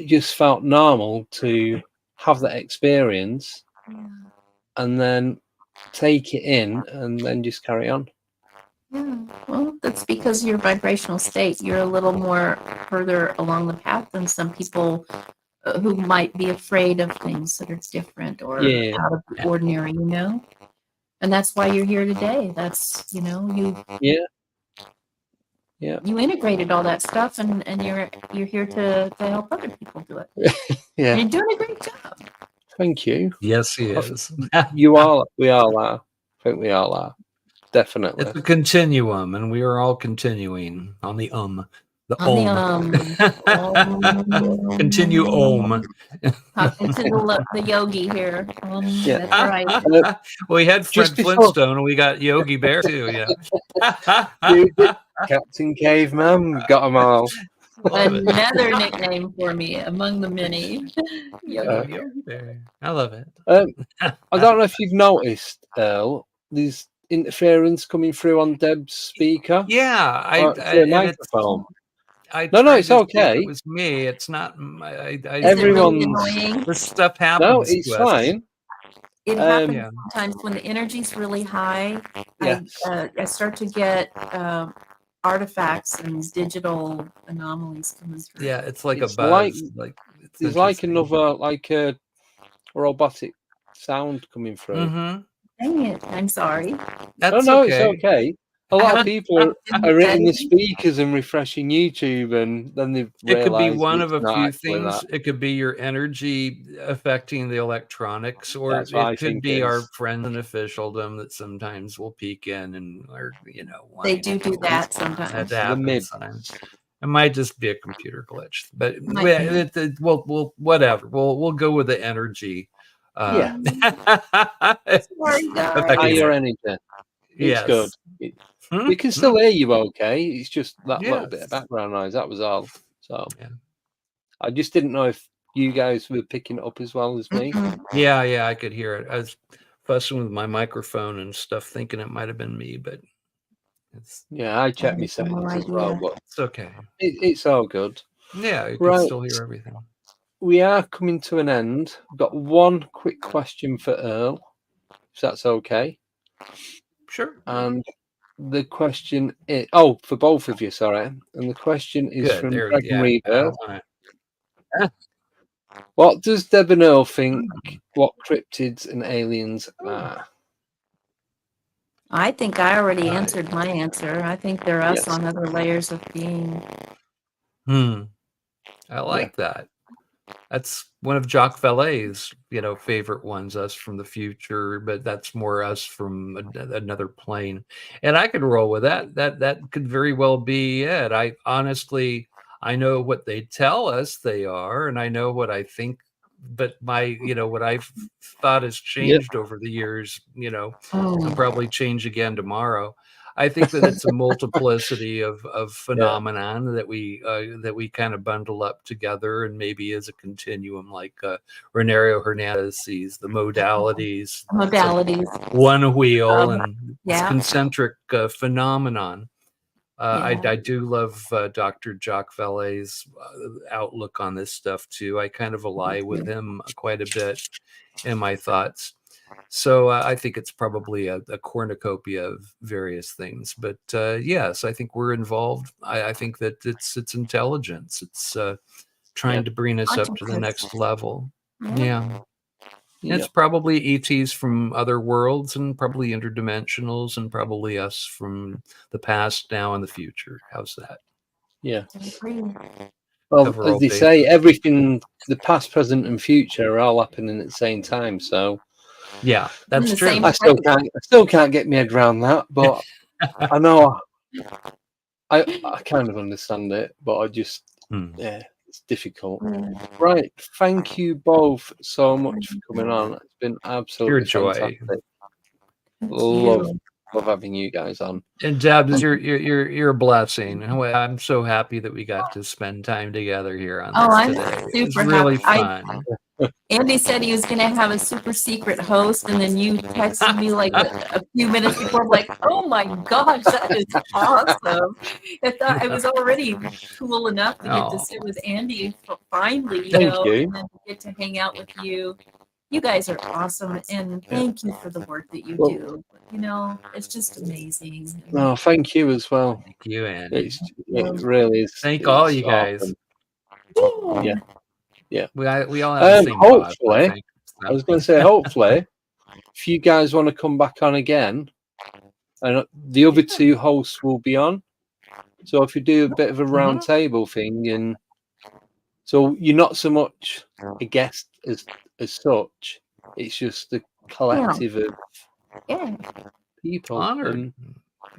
just felt normal to have that experience and then take it in and then just carry on. Yeah, well, that's because your vibrational state, you're a little more further along the path than some people who might be afraid of things that are different or out of the ordinary, and that's why you're here today. That's, you integrated all that stuff, and you're here to help other people do it. Yeah, and you're doing a great job. Thank you. Yes, he is. We all are. I think we all are. Definitely. It's a continuum, and we are all continuing on the the continue Talking to the yogi here. That's right. Well, we had Fred Flintstone, and we got Yogi Bear too. Captain Caveman, got them all. Another nickname for me among the many. Yogi Bear. I love it. I don't know if you've noticed, Earl, there's interference coming through on Deb's speaker. Yeah, microphone. No, it's okay. It was me. It's not. Everyone's annoying. This stuff happens. No, it's fine. It happens sometimes when the energy's really high. I start to get artifacts and digital anomalies coming through. Yeah, it's like a buzz. It's like another a robotic sound coming through. Mm-hmm. Dang it! I'm sorry. It's okay. A lot of people are hitting the speakers and refreshing YouTube, and then they realize it could be one of a few things. That. It could be your energy affecting the electronics, or it could be our friends in officialdom that sometimes will peek in and, they do that sometimes. That happens sometimes. It might just be a computer glitch, but we'll whatever. We'll go with the energy. Sorry, higher energy. It's good. We can still hear you okay. It's just that little bit of background noise. That was all. So I just didn't know if you guys were picking it up as well as me. Yeah, I could hear it. I was fussing with my microphone and stuff, thinking it might have been me, but I checked my settings as well, but it's okay. It's all good. Yeah, you can still hear everything. We are coming to an end. I've got one quick question for Earl, if that's okay. Sure. And the question is, for both of you, sorry. And the question is from Dragon Reaper. What does Deb and Earl think what cryptids and aliens are? I think I already answered my answer. I think they're us on other layers of being. I like that. That's one of Jacques Vallée's, favorite ones, us from the future, but that's more us from another plane. And I could roll with that. That could very well be it. I know what they tell us they are, and I know what I think, but what I've thought has changed over the years, will probably change again tomorrow. I think that it's a multiplicity of phenomenon that we kind of bundle up together, and maybe as a continuum, like Renario Hernandez sees the modalities, one wheel, and it's concentric phenomenon. I do love Dr. Jacques Vallée's outlook on this stuff too. I kind of ally with him quite a bit in my thoughts. So I think it's probably a cornucopia of various things. But yes, I think we're involved. I think that it's intelligence. It's trying to bring us up to the next level. Yeah. It's probably ETs from other worlds and probably interdimensionals and probably us from the past, now, and the future. How's that? Yeah. Right. Well, Cover as all they bases. say, everything, the past, present, and future are all happening at the same time. So Yeah, that's the true. same- I still can't get my head around that, but I know I kind of understand it, but I just yeah, it's difficult. Right. Thank you both so much for coming on. It's been absolutely joy. fantastic. Thank Love you. having you guys on. And Debz, you're a blessing. I'm so happy that we got to spend time together here on this I'm today. It's super really happy. fun. Andy said he was going to have a super secret host, and then you texted me like a few minutes before. I'm like, oh my gosh, that is awesome! I was already cool enough to get to sit with Andy finally, you Thank know, you. and then get to hang out with you. You guys are awesome, and thank you for the work that you Well- do. You know, it's just amazing. No, thank you as well. Thank you, Andy. It really is. Thank all it's you guys. awesome. Yeah. We all have the same vibe, I Hopefully, think. I was going to say, hopefully, if you guys want to come back on again, and the other two hosts will be on. So if you do a bit of a round table thing, and so you're not so much a guest as such, it's just the collective of people. Honored. And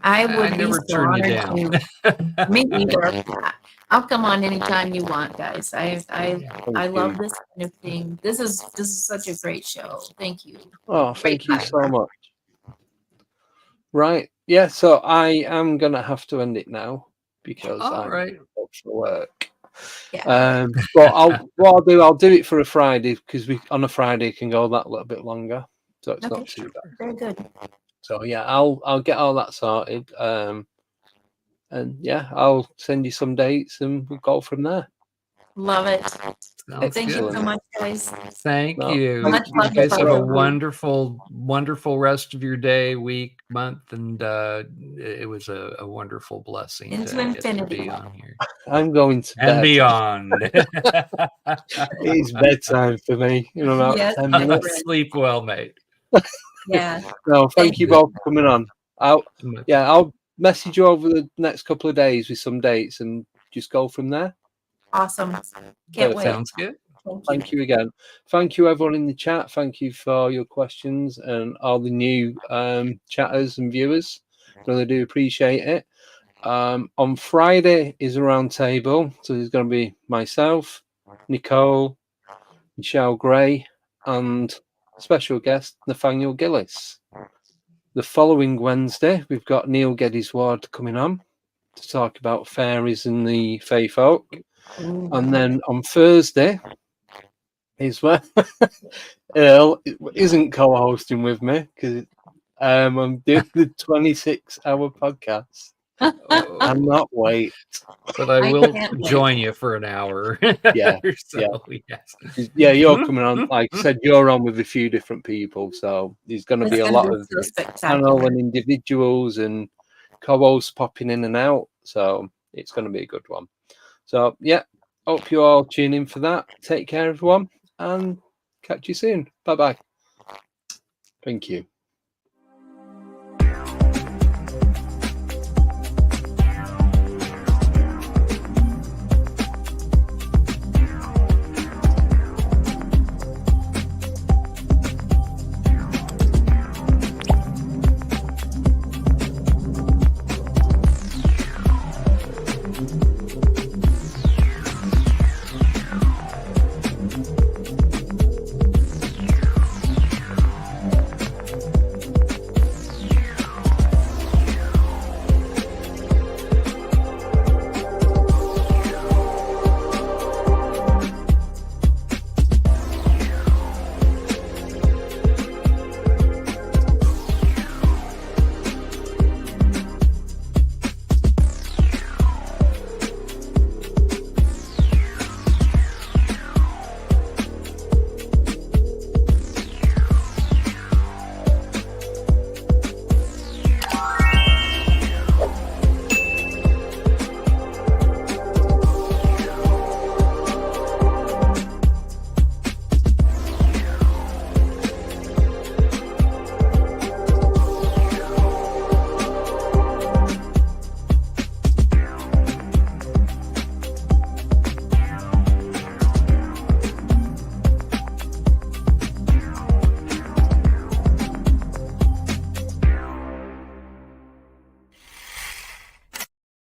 I would be never so turn you honored to. Me either. I'll come on anytime you want, guys. I love this kind of thing. This is such a great show. Thank you. oh, thank you so much. Right. Yeah. So I am gonna have to end it now because I'm off for work. Yeah. But I'll do it for a Friday because we on a Friday can go that little bit longer, so it's not too bad. Very good. So yeah, I'll get all that sorted. And yeah, I'll send you some dates and we'll go from there. Love it. Sounds Thank you good. so much, guys. Thank No, you. Much You love, guys have a Barbara. wonderful rest of your day, week, month, and it was a wonderful blessing Into to get to infinity. be on here I'm going to bed. and beyond. It's bedtime for me in about Yes, 10 my minutes. friend. Sleep well, mate. Yeah. No, thank you both for coming on. I'll message you over the next couple of days with some dates and just go from there. Awesome. Can't wait. Sounds good. Thank you again. Thank you, everyone in the chat. Thank you for your questions and all the new chatters and viewers. Really do appreciate it. On Friday is a round table. So there's going to be myself, Nicole, Michelle Gray, and special guest Nathaniel Gillis. The following Wednesday, we've got Neil Geddes Ward coming on to talk about fairies and the fae folk. And then on Thursday is where Earl isn't co-hosting with me because I'm doing the 26-hour podcast. I'm not wait. But I will join you for an hour. Yeah, yeah, you're coming on. Like I said, you're on with a few different people, so there's going to be a lot of panel and individuals and co-hosts popping in and out. So it's going to be a good one. So yeah, hope you all tune in for that. Take care, everyone, and catch you soon. Bye bye. Thank you.